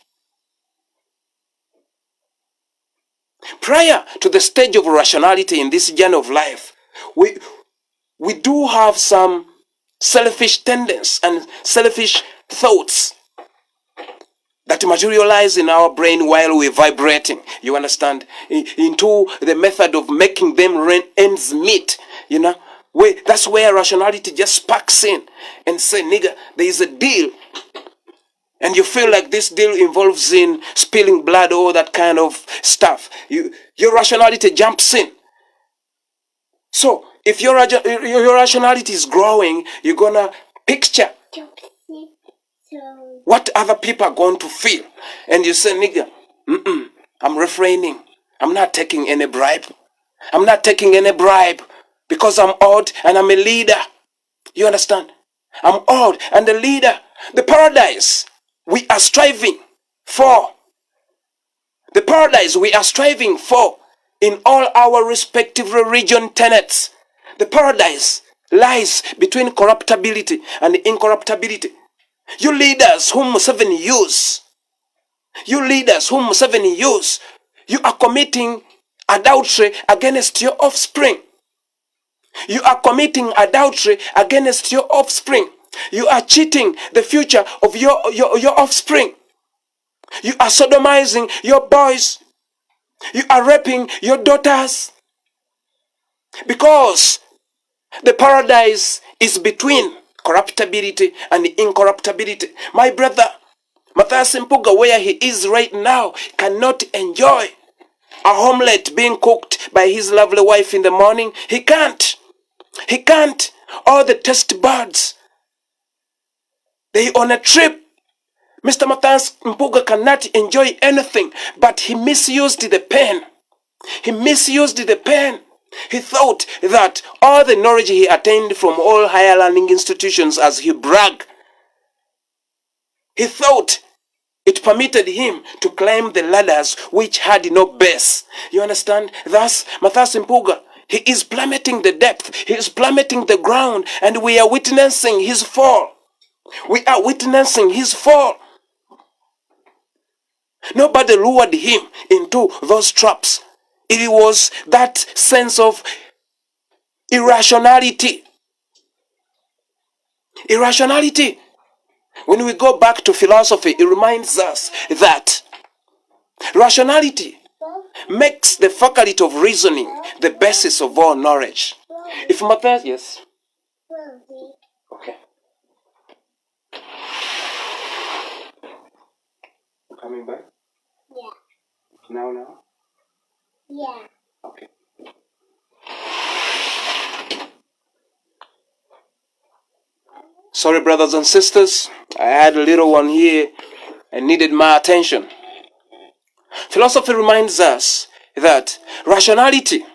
A: Prior to the stage of rationality in this journey of life, we do have some selfish tendencies and selfish thoughts that materialize in our brain while we're vibrating, you understand, into the method of making them ends meet, you know. That's where rationality just sparks in and say, nigga, there is a deal. And you feel like this deal involves in spilling blood, all that kind of stuff. Your rationality jumps in. So if your rationality is growing, you're gonna picture what other people are going to feel. And you say, nigga, I'm refraining. I'm not taking any bribe. I'm not taking any bribe because I'm old and I'm a leader. You understand? I'm old and a leader. The paradise we are striving for. The paradise we are striving for in all our respective religion tenets. The paradise lies between corruptibility and incorruptibility. You leaders whom Museven use, you are committing adultery against your offspring. You are committing adultery against your offspring. You are cheating the future of your offspring. You are sodomizing your boys. You are raping your daughters. Because the paradise is between corruptibility and incorruptibility. My brother, Matthias Mpuga, where he is right now, cannot enjoy a omelette being cooked by his lovely wife in the morning. He can't. He can't. All the taste buds, they on a trip. Mr. Matthias Mpuga cannot enjoy anything, but he misused the pen. He misused the pen. He thought that all the knowledge he attained from all higher learning institutions, as he bragged, he thought it permitted him to climb the ladders which had no base. You understand? Thus, Matthias Mpuga, he is plummeting the depth. He is plummeting the ground, and we are witnessing his fall. We are witnessing his fall. Nobody lured him into those traps. It was that sense of irrationality. Irrationality. When we go back to philosophy, it reminds us that rationality makes the faculty of reasoning the basis of all knowledge. If Matthias, yes. Okay. Coming back? Yeah. Now? Yeah. Okay. Sorry, brothers and sisters. I had a little one here and needed my attention. Philosophy reminds us that rationality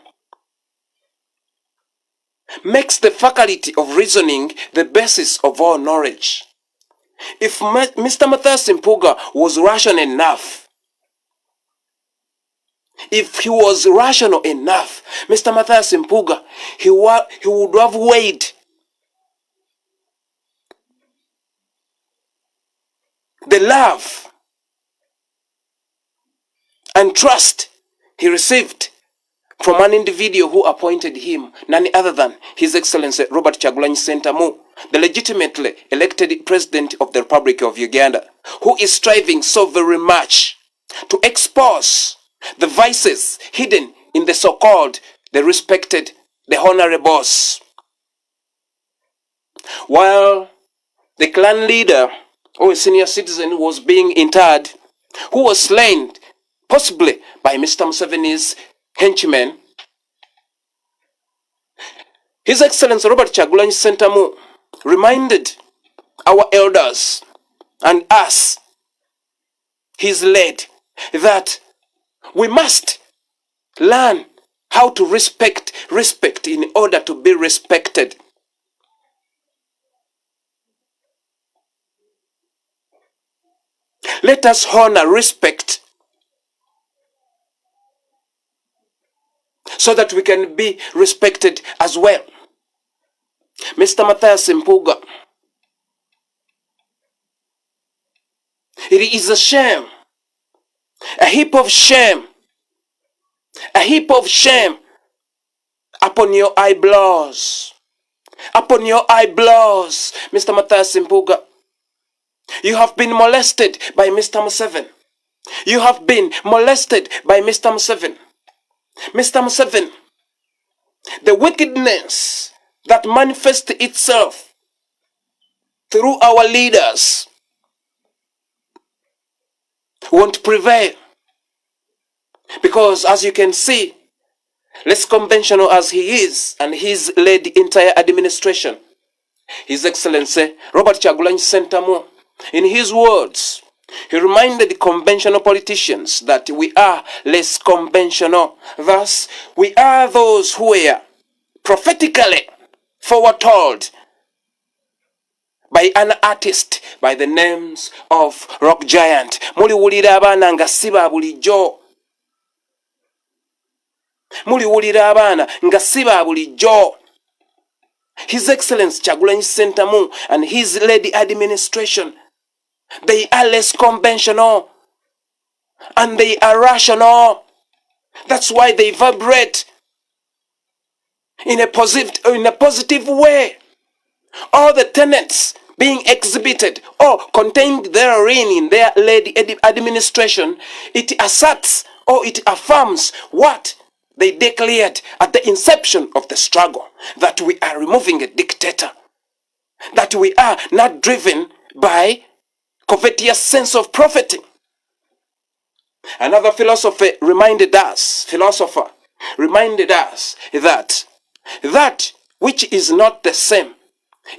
A: makes the faculty of reasoning the basis of all knowledge. If Mr. Matthias Mpuga was rational enough, if he was rational enough, Mr. Matthias Mpuga, he would have weighed the love and trust he received from an individual who appointed him, none other than His Excellency Robert Kyagulanyi Ssentamu, the legitimately elected President of the Republic of Uganda, who is striving so very much to expose the vices hidden in the so-called, the respected, the honorables. While the clan leader or a senior citizen was being interred, who was slain possibly by Mr. Museveni's henchmen, His Excellency Robert Kyagulanyi Ssentamu reminded our elders and us, his led, that we must learn how to respect in order to be respected. Let us honor respect so that we can be respected as well. Mr. Matthias Mpuga, it is a shame, a heap of shame upon your eyebrows, Mr. Matthias Mpuga. You have been molested by Mr. Museven. You have been molested by Mr. Museven. Mr. Museven, the wickedness that manifests itself through our leaders won't prevail. Because as you can see, less conventional as he is, and he's led the entire administration, His Excellency Robert Kyagulanyi Ssentamu, in his words, he reminded the conventional politicians that we are less conventional. Thus, we are those who were prophetically foretold by an artist by the names of rock giant. Muliwulira abaana nga si ba bulijjo. Muliwulira abaana nga si ba bulijjo. His Excellency Kyagulanyi Ssentamu and his led administration, they are less conventional and they are rational. That's why they vibrate in a positive way. All the tenets being exhibited or contained therein in their led administration, it asserts or it affirms what they declared at the inception of the struggle, that we are removing a dictator, that we are not driven by covetous sense of profiting. Another philosopher reminded us that which is not the same,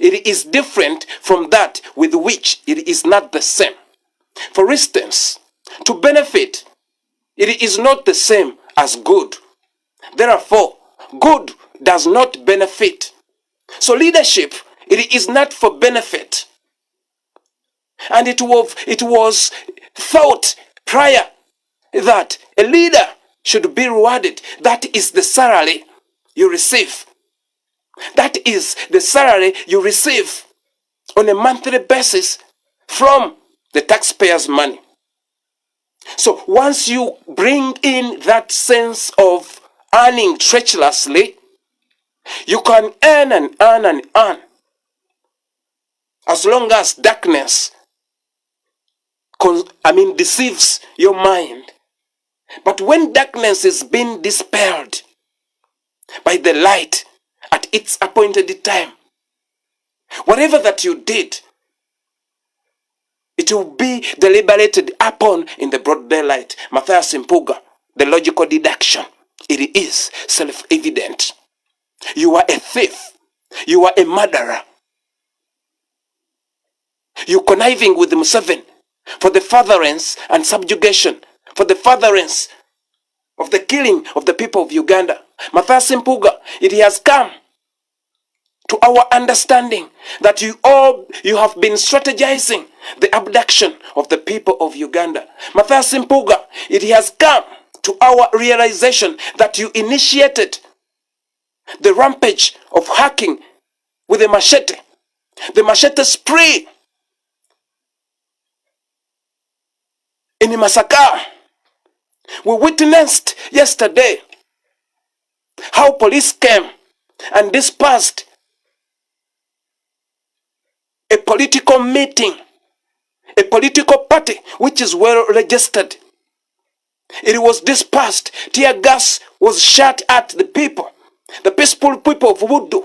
A: it is different from that with which it is not the same. For instance, to benefit, it is not the same as good. Therefore, good does not benefit. So leadership, it is not for benefit. And it was thought prior that a leader should be rewarded. That is the salary you receive. That is the salary you receive on a monthly basis from the taxpayers' money. So once you bring in that sense of earning treacherously, you can earn and earn and earn as long as darkness deceives your mind. But when darkness is being dispelled by the light at its appointed time, whatever that you did, it will be deliberated upon in the broad daylight. Matthias Mpuga, the logical deduction. It is self-evident. You are a thief. You are a murderer. You conniving with Museven for the furtherance and subjugation, for the furtherance of the killing of the people of Uganda. Matthias Mpuga, it has come to our understanding that you have been strategizing the abduction of the people of Uganda. Matthias Mpuga, it has come to our realization that you initiated the rampage of hacking with a machete, the machete spree in Masaka. We witnessed yesterday how police came and dispersed a political meeting, a political party which is well registered. It was dispersed. Tear gas was shot at the people, the peaceful people of Voodoo.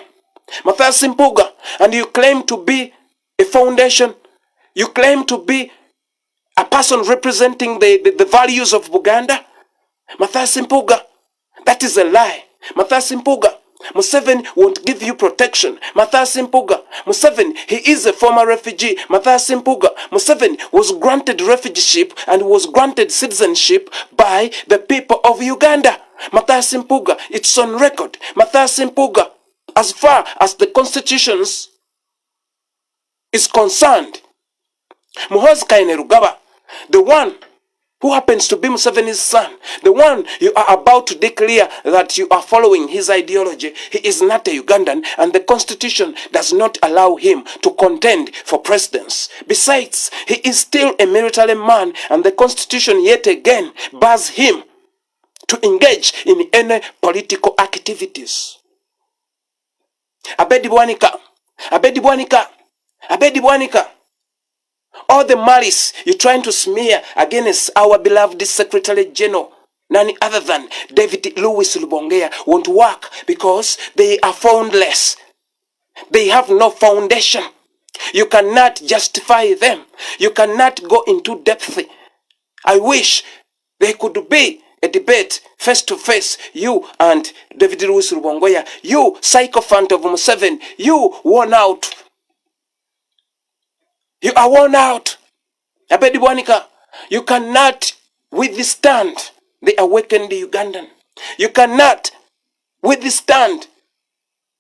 A: Matthias Mpuga, and you claim to be a foundation, you claim to be a person representing the values of Buganda. Matthias Mpuga, that is a lie. Matthias Mpuga, Museven won't give you protection. Matthias Mpuga, Museven, he is a former refugee. Matthias Mpuga, Museven was granted refugeship and was granted citizenship by the people of Uganda. Matthias Mpuga, it's on record. Matthias Mpuga, as far as the constitutions is concerned, Muhoozi Kainerugaba, the one who happens to be Museveni's son, the one you are about to declare that you are following his ideology, he is not a Ugandan, and the constitution does not allow him to contend for presidents. Besides, he is still a military man, and the constitution yet again bars him to engage in any political activities. Abedi Bwanika, Abedi Bwanika, Abedi Bwanika. All the malice you're trying to smear against our beloved Secretary General, none other than David Louis Lubongea, won't work because they are foundless. They have no foundation. You cannot justify them. You cannot go into depth. I wish there could be a debate face to face, you and David Louis Lubongea, you sycophant of Museven, you worn out. You are worn out. Abedi Bwanika, you cannot withstand the awakened Ugandan. You cannot withstand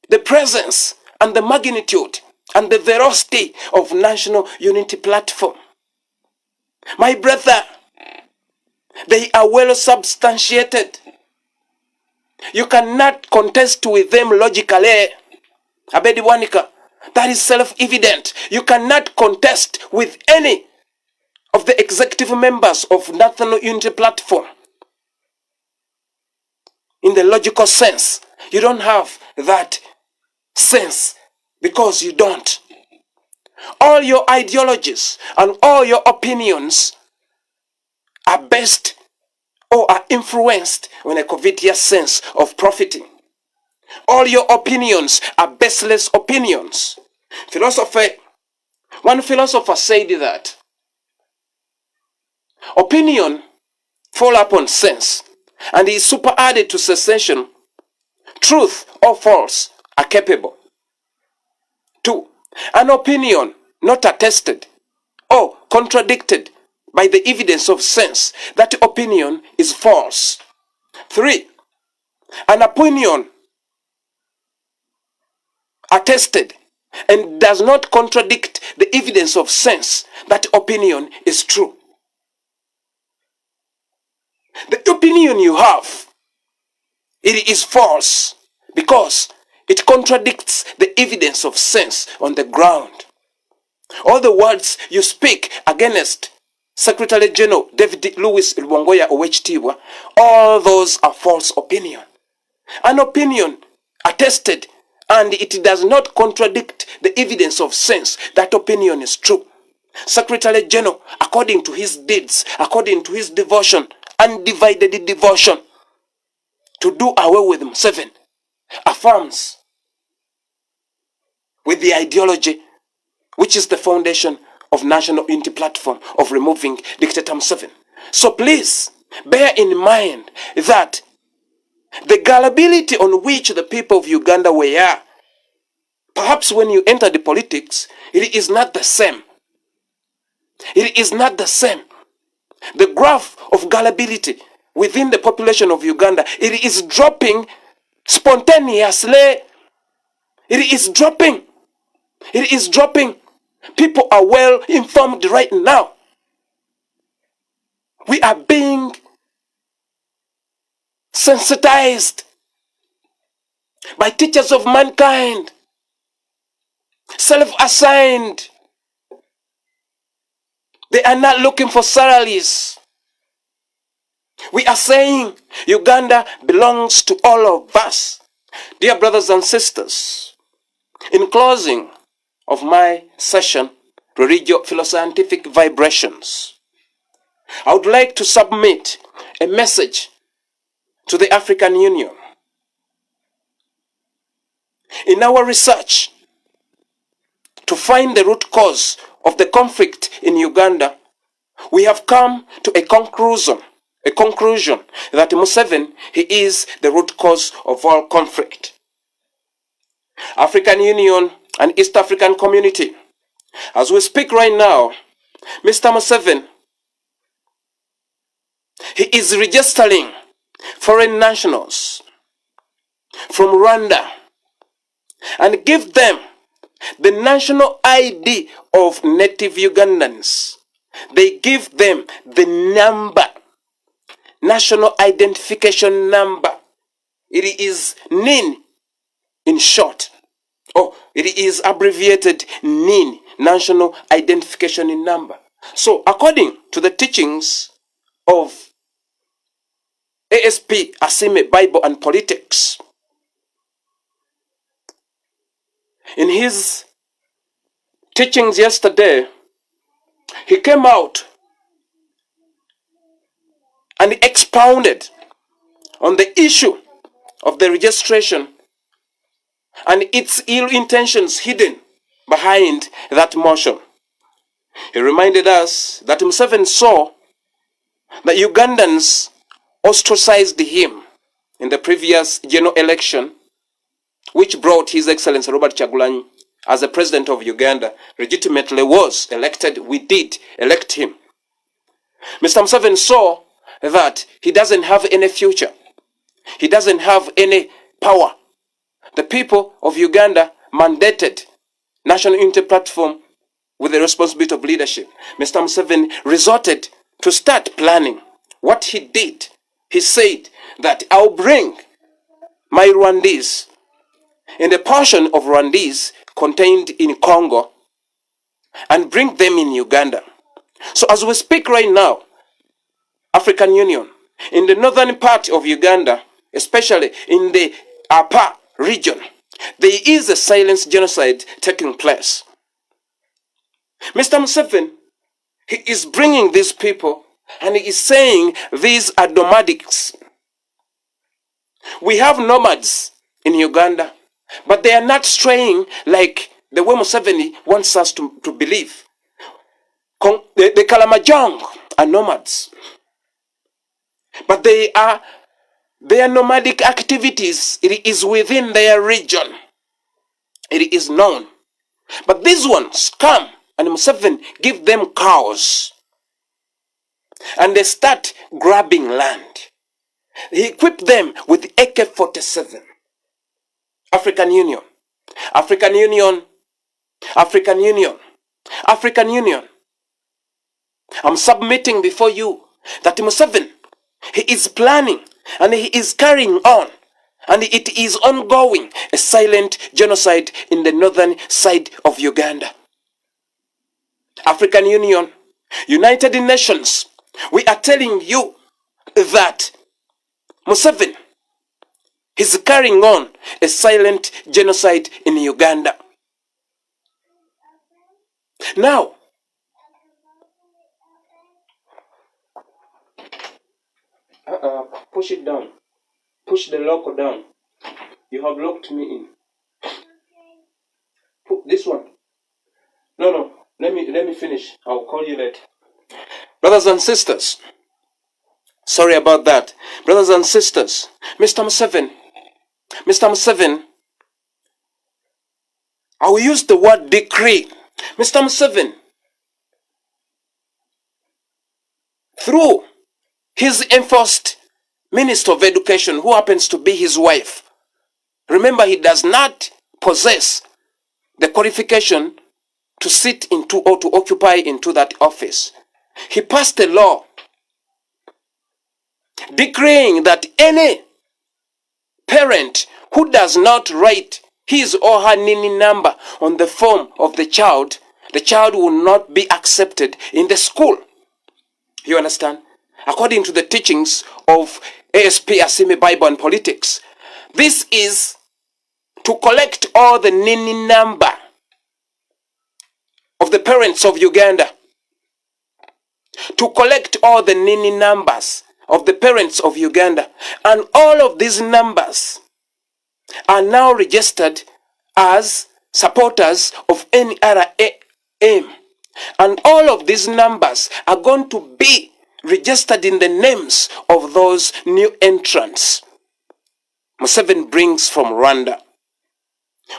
A: the presence and the magnitude and the veracity of National Unity Platform. My brother, they are well substantiated. You cannot contest with them logically. Abedi Bwanika, that is self-evident. You cannot contest with any of the executive members of National Unity Platform. In the logical sense, you don't have that sense because you don't. All your ideologies and all your opinions are based or are influenced on a covetous sense of profiting. All your opinions are baseless opinions. One philosopher said that opinion fall upon sense and is superadded to cessation. Truth or false are capable. 2. An opinion not attested or contradicted by the evidence of sense, that opinion is false. 3. An opinion attested and does not contradict the evidence of sense, that opinion is true. The opinion you have, it is false because it contradicts the evidence of sense on the ground. All the words you speak against Secretary General David Louis Lwongoya Owechitibwa, all those are false opinion. An opinion attested, and it does not contradict the evidence of sense. That opinion is true. Secretary General, according to his deeds, according to his devotion, undivided devotion, to do away with Museven, affirms with the ideology which is the foundation of National Unity Platform of removing Dictator Museven. So please bear in mind that the gullibility on which the people of Uganda were, perhaps when you enter the politics, it is not the same. It is not the same. The graph of gullibility within the population of Uganda, it is dropping spontaneously. It is dropping. It is dropping. People are well informed right now. We are being sensitized by teachers of mankind, self-assigned. They are not looking for salaries. We are saying Uganda belongs to all of us. Dear brothers and sisters, in closing of my session, Religio-Philoscientific Vibrations, I would like to submit a message to the African Union. In our research to find the root cause of the conflict in Uganda, we have come to a conclusion that Museven, he is the root cause of all conflict. African Union and East African Community, as we speak right now, Mr. Museven, he is registering foreign nationals from Rwanda and give them the national ID of native Ugandans. They give them the number, national identification number. It is NIN in short. Oh, it is abbreviated NIN, National Identification Number. So, according to the teachings of ASP, Asime, Bible and Politics, in his teachings yesterday, he came out and expounded on the issue of the registration and its ill intentions hidden behind that motion. He reminded us that Museven saw that Ugandans ostracized him in the previous general election, which brought His Excellency Robert Kyagulanyi as the president of Uganda legitimately was elected. We did elect him. Mr. Museven saw that he doesn't have any future. He doesn't have any power. The people of Uganda mandated National Unity Platform with the responsibility of leadership. Mr. Museven resorted to start planning. What he did, he said that I'll bring my Rwandese in the portion of Rwandese contained in Congo and bring them in Uganda. So as we speak right now, African Union, in the northern part of Uganda, especially in the Apa region, there is a silent genocide taking place. Mr. Museven, he is bringing these people and he is saying these are nomadics. We have nomads in Uganda, but they are not straying like the way Museven wants us to believe. The Kalamajong are nomads, but their nomadic activities, it is within their region. It is known. But these ones come and Museven give them cows and they start grabbing land. He equipped them with AK-47. African Union, African Union, African Union, African Union. I'm submitting before you that Museven, he is planning and he is carrying on, and it is ongoing, a silent genocide in the northern side of Uganda. African Union, United Nations, we are telling you that Museven is carrying on a silent genocide in Uganda. Now, push it down. Push the lock down. You have locked me in. Put this one. No. Let me finish. I'll call you later. Brothers and sisters, sorry about that. Brothers and sisters, Mr. Museven, I will use the word decree. Mr. Museven, through his enforced Minister of Education, who happens to be his wife, remember, he does not possess the qualification to sit into or to occupy into that office. He passed a law decreeing that any parent who does not write his or her NINI number on the form of the child will not be accepted in the school. You understand? According to the teachings of ASP Asimi Bible and Politics, this is to collect all the NINI number of the parents of Uganda. To collect all the NINI numbers of the parents of Uganda. And all of these numbers are now registered as supporters of NRM. And all of these numbers are going to be registered in the names of those new entrants Museven brings from Rwanda.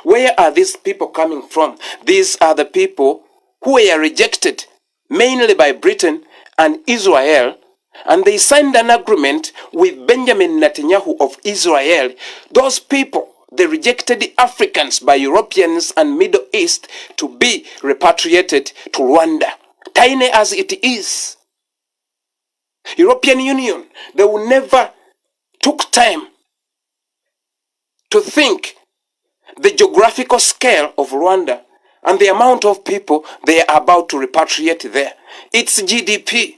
A: Where are these people coming from? These are the people who were rejected mainly by Britain and Israel, and they signed an agreement with Benjamin Netanyahu of Israel. Those people, they rejected the Africans by Europeans and Middle East to be repatriated to Rwanda. Tiny as it is, European Union, they will never took time to think the geographical scale of Rwanda and the amount of people they are about to repatriate there. Its GDP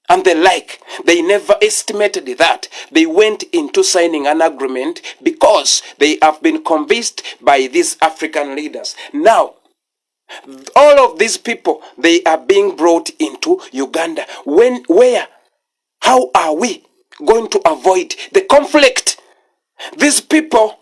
A: and the like. They never estimated that. They went into signing an agreement because they have been convinced by these African leaders. Now, all of these people, they are being brought into Uganda. Where? How are we going to avoid the conflict? These people,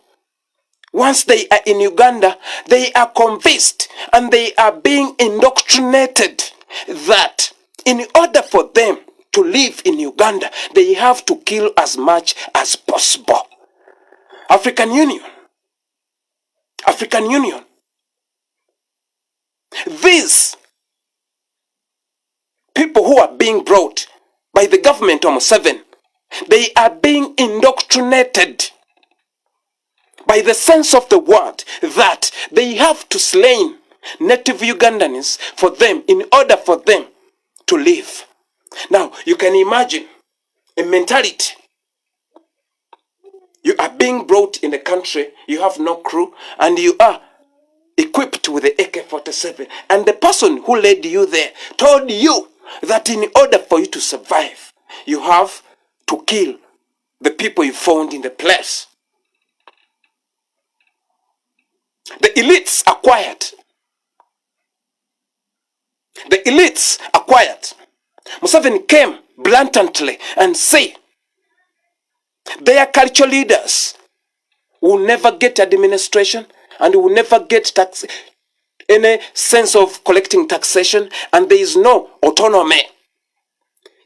A: once they are in Uganda, they are convinced and they are being indoctrinated that in order for them to live in Uganda, they have to kill as much as possible. African Union. These people who are being brought by the government of Museven, they are being indoctrinated by the sense of the word that they have to slay native Ugandans for them in order for them to live. Now, you can imagine a mentality. You are being brought in the country, you have no crew, and you are equipped with the AK-47. And the person who led you there told you that in order for you to survive, you have to kill the people you found in the place. The elites are quiet. The elites are quiet. Museven came blatantly and said their culture leaders will never get administration and will never get any sense of collecting taxation, and there is no autonomy.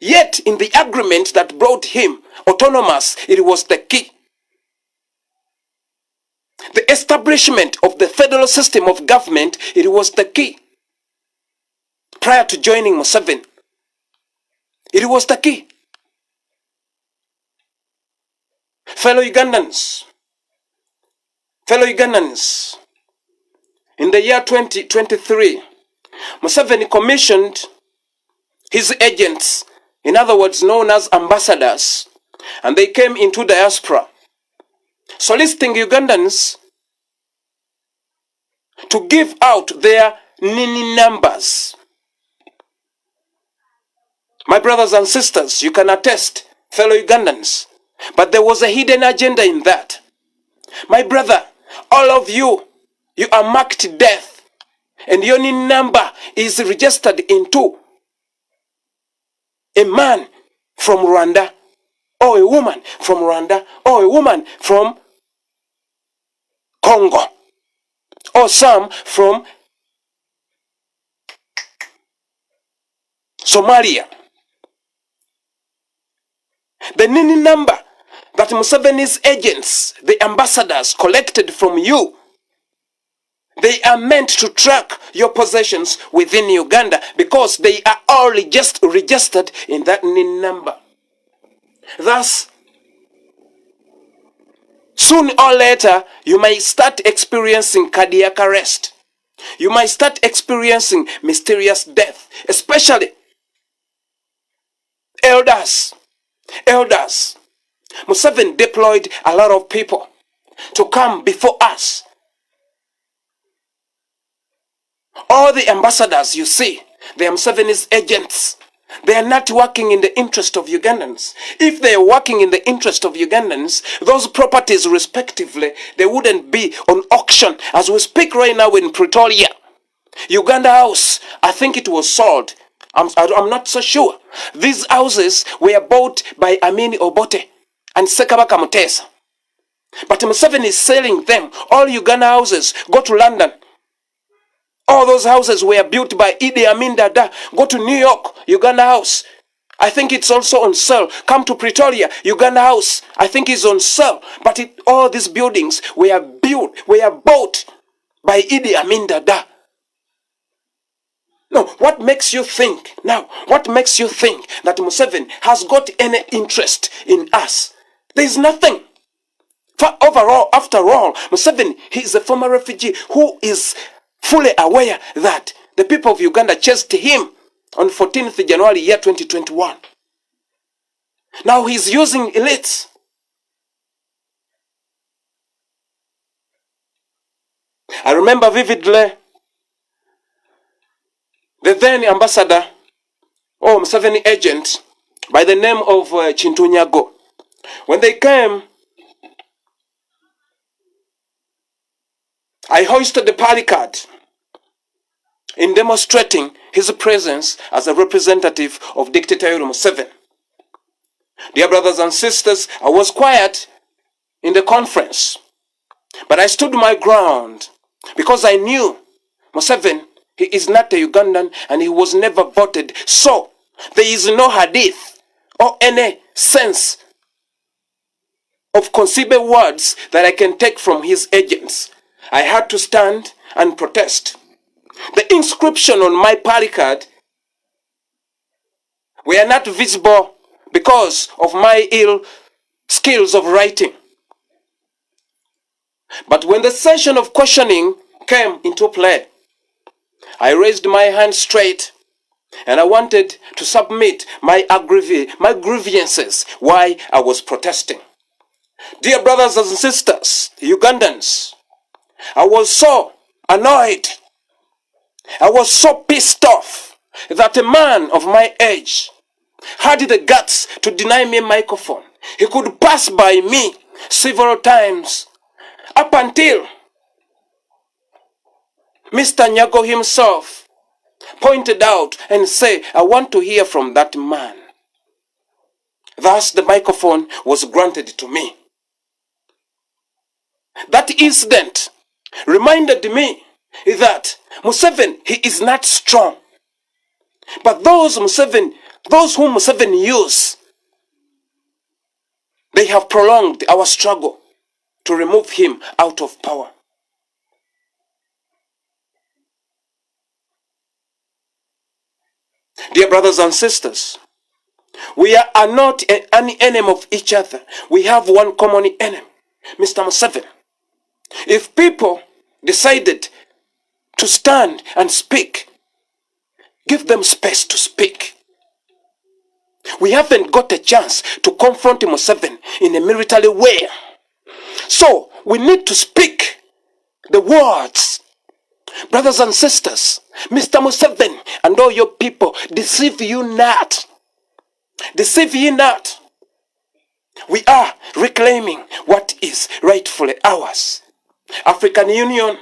A: Yet in the agreement that brought him autonomous, it was the key. The establishment of the federal system of government, it was the key. Prior to joining Museven, it was the key. Fellow Ugandans, in the year 2023, Museven commissioned his agents, in other words known as ambassadors, and they came into diaspora, soliciting Ugandans to give out their NINI numbers. My brothers and sisters, you can attest, fellow Ugandans, but there was a hidden agenda in that. My brother, all of you, you are marked death, and your number is registered into a man from Rwanda, or a woman from Rwanda, or a woman from Congo, or some from Somalia. The NINI number that Museveni's agents, the ambassadors, collected from you, they are meant to track your possessions within Uganda because they are all just registered in that NIN number. Thus, soon or later, you may start experiencing cardiac arrest. You might start experiencing mysterious death, especially elders. Museven deployed a lot of people to come before us. All the ambassadors you see, they are Museveni's agents. They are not working in the interest of Ugandans. If they are working in the interest of Ugandans, those properties respectively, they wouldn't be on auction. As we speak right now in Pretoria, Uganda House, I think it was sold. I'm not so sure. These houses were bought by Amini Obote and Sekabaka Mutesa. But Museveni is selling them. All Uganda houses, go to London. All those houses were built by Idi Amin Dada. Go to New York, Uganda House. I think it's also on sale. Come to Pretoria, Uganda House. I think it's on sale. But all these buildings were bought by Idi Amin Dada. No, what makes you think that Museven has got any interest in us? There is nothing. After all, Museven, he is a former refugee who is fully aware that the people of Uganda chased him on 14th January year 2021. Now he's using elites. I remember vividly the then ambassador, or Museveni agent, by the name of Chintunyago. When they came, I hoisted the placard in demonstrating his presence as a representative of Dictator Museven. Dear brothers and sisters, I was quiet in the conference, but I stood my ground because I knew Museven, he is not a Ugandan and he was never voted. So, there is no hadith or any sense of conceivable words that I can take from his agents. I had to stand and protest. The inscription on my placard were not visible because of my ill skills of writing. But when the session of questioning came into play, I raised my hand straight and I wanted to submit my grievances why I was protesting. Dear brothers and sisters, Ugandans, I was so annoyed. I was so pissed off that a man of my age had the guts to deny me a microphone. He could pass by me several times up until Mr. Nyago himself pointed out and said, I want to hear from that man. Thus the microphone was granted to me. That incident reminded me that Museven, he is not strong. But those whom Museven use, they have prolonged our struggle to remove him out of power. Dear brothers and sisters, we are not an enemy of each other. We have one common enemy, Mr. Museven. If people decided to stand and speak, give them space to speak. We haven't got a chance to confront Museven in a military way. So we need to speak the words. Brothers and sisters, Mr. Museven and all your people, deceive you not. Deceive ye not. We are reclaiming what is rightfully ours. African Union,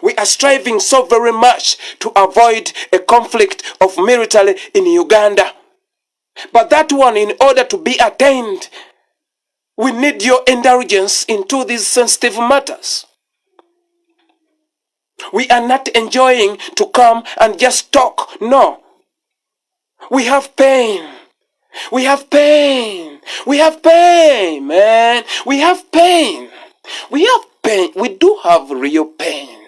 A: we are striving so very much to avoid a conflict of military in Uganda. But that one, in order to be attained, we need your indulgence into these sensitive matters. We are not enjoying to come and just talk. No. We have pain. We have pain. We have pain, man. We have pain. We have pain. We do have real pain.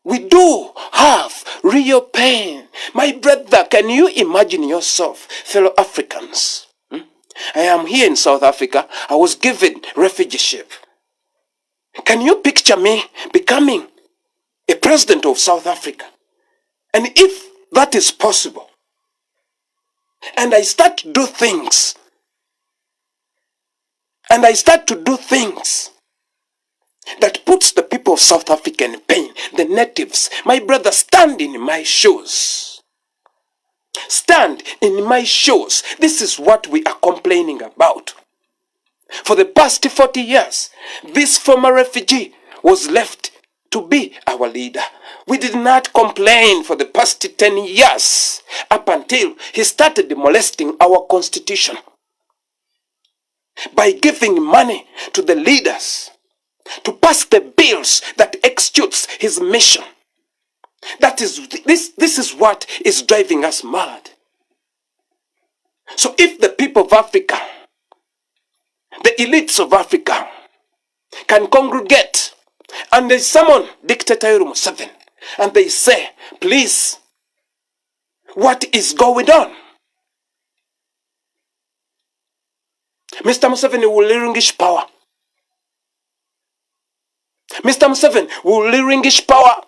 A: We do have real pain. My brother, can you imagine yourself, fellow Africans? I am here in South Africa. I was given refugeeship. Can you picture me becoming a president of South Africa? And if that is possible, and I start to do things, that puts the people of South Africa in pain, the natives, my brother, stand in my shoes. Stand in my shoes. This is what we are complaining about. For the past 40 years, this former refugee was left to be our leader. We did not complain for the past 10 years, up until he started molesting our constitution by giving money to the leaders to pass the bills that executes his mission. This is what is driving us mad. So if the people of Africa, the elites of Africa, can congregate and they summon Dictator Museven and they say, please, what is going on? Mr. Museven will relinquish power. Mr. Museven will relinquish power.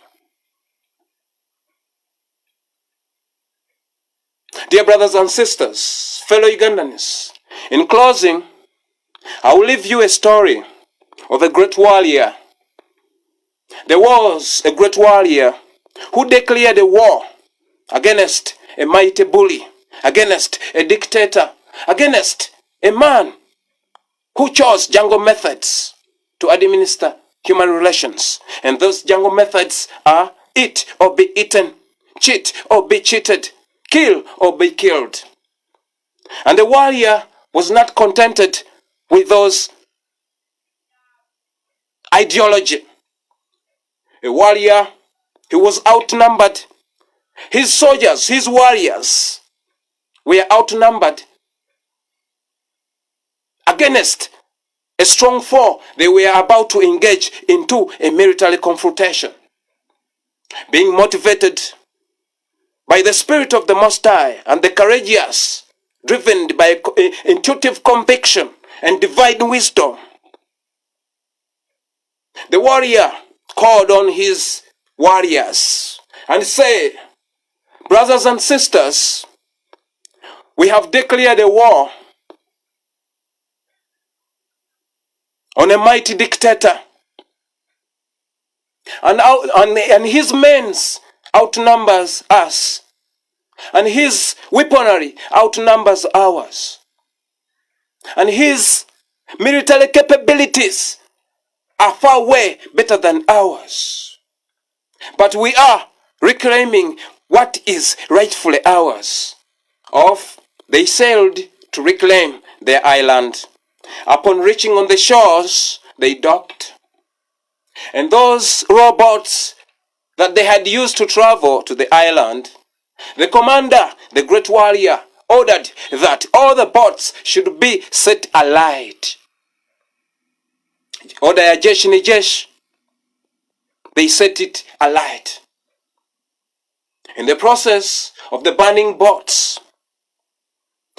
A: Dear brothers and sisters, fellow Ugandans, in closing, I will leave you a story of a great warrior. There was a great warrior who declared a war against a mighty bully, against a dictator, against a man who chose jungle methods to administer human relations. And those jungle methods are eat or be eaten, cheat or be cheated, kill or be killed. And the warrior was not contented with those ideology. A warrior, he was outnumbered. His soldiers, his warriors were outnumbered against a strong foe. They were about to engage into a military confrontation. Being motivated by the Spirit of the Most High and the courageous, driven by intuitive conviction and divine wisdom, the warrior called on his warriors and said, brothers and sisters, we have declared a war on a mighty dictator, and his men outnumbers us, and his weaponry outnumbers ours, and his military capabilities are far way better than ours. But we are reclaiming what is rightfully ours. They sailed to reclaim their island. Upon reaching on the shores, they docked. And those rowboats that they had used to travel to the island, the commander, the great warrior, ordered that all the boats should be set alight. Order ya jeshi ni jeshi. They set it alight. In the process of the burning boats,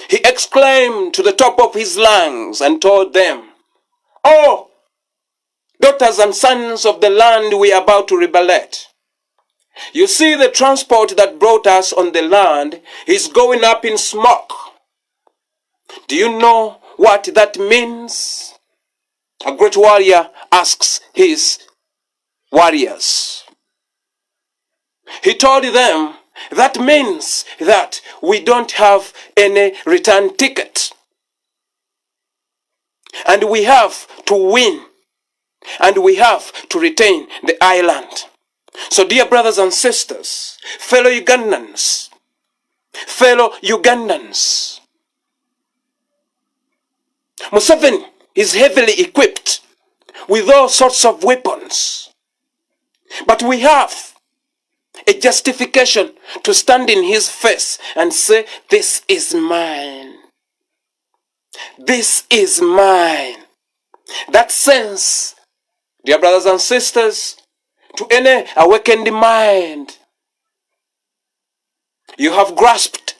A: he exclaimed to the top of his lungs and told them, "Oh, daughters and sons of the land we are about to liberate. You see, the transport that brought us on the land is going up in smoke. Do you know what that means?" A great warrior asks his warriors. He told them That means that we don't have any return ticket. And we have to win. And we have to retain the island. So dear brothers and sisters, fellow Ugandans, Museven is heavily equipped with all sorts of weapons. But we have a justification to stand in his face and say, this is mine. This is mine. That sense, dear brothers and sisters, to any awakened mind, you have grasped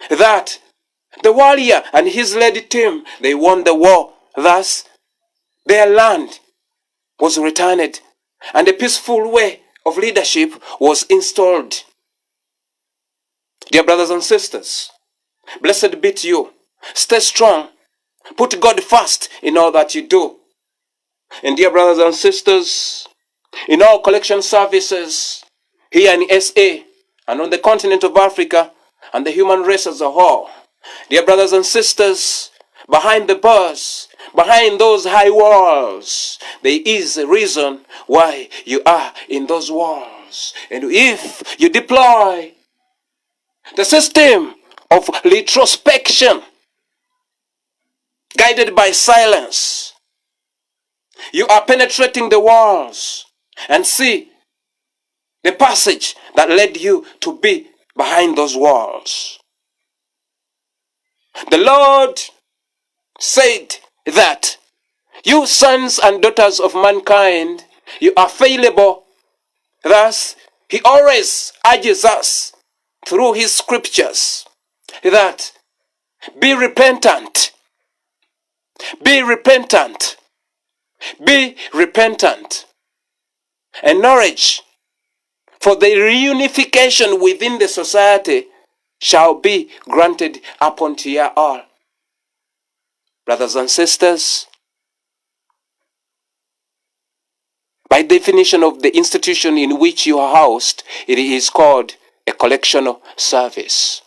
A: that the warrior and his lady team, they won the war. Thus, their land was returned, and a peaceful way of leadership was installed. Dear brothers and sisters, blessed be to you. Stay strong. Put God first in all that you do. And dear brothers and sisters, in all collection services here in SA and on the continent of Africa and the human race as a whole, dear brothers and sisters, behind the bars, behind those high walls, there is a reason why you are in those walls. And if you deploy the system of retrospection, guided by silence, you are penetrating the walls and see the passage that led you to be behind those walls. The Lord said that you sons and daughters of mankind, you are fallible. Thus, he always urges us through his scriptures that be repentant. Be repentant. Be repentant. And knowledge for the reunification within the society shall be granted upon to ye all. Brothers and sisters, by definition of the institution in which you are housed, it is called a collectional service.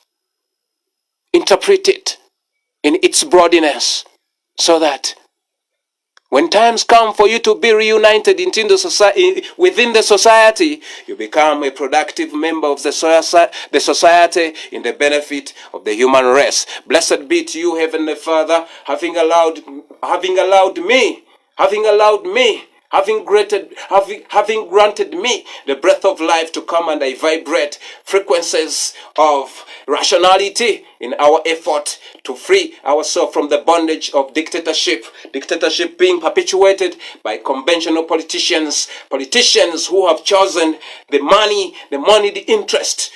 A: Interpret it in its broadness so that when times come for you to be reunited within the society, you become a productive member of the society in the benefit of the human race. Blessed be to you, Heavenly Father, having granted me the breath of life to come and I vibrate frequencies of rationality in our effort to free ourselves from the bondage of dictatorship. Dictatorship being perpetuated by conventional politicians who have chosen the money, the interest.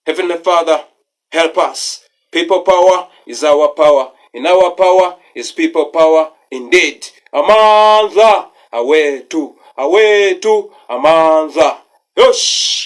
A: Heavenly Father, help us. People power is our power. In our power is people power indeed. Amanza, away to Amanza. Yosh!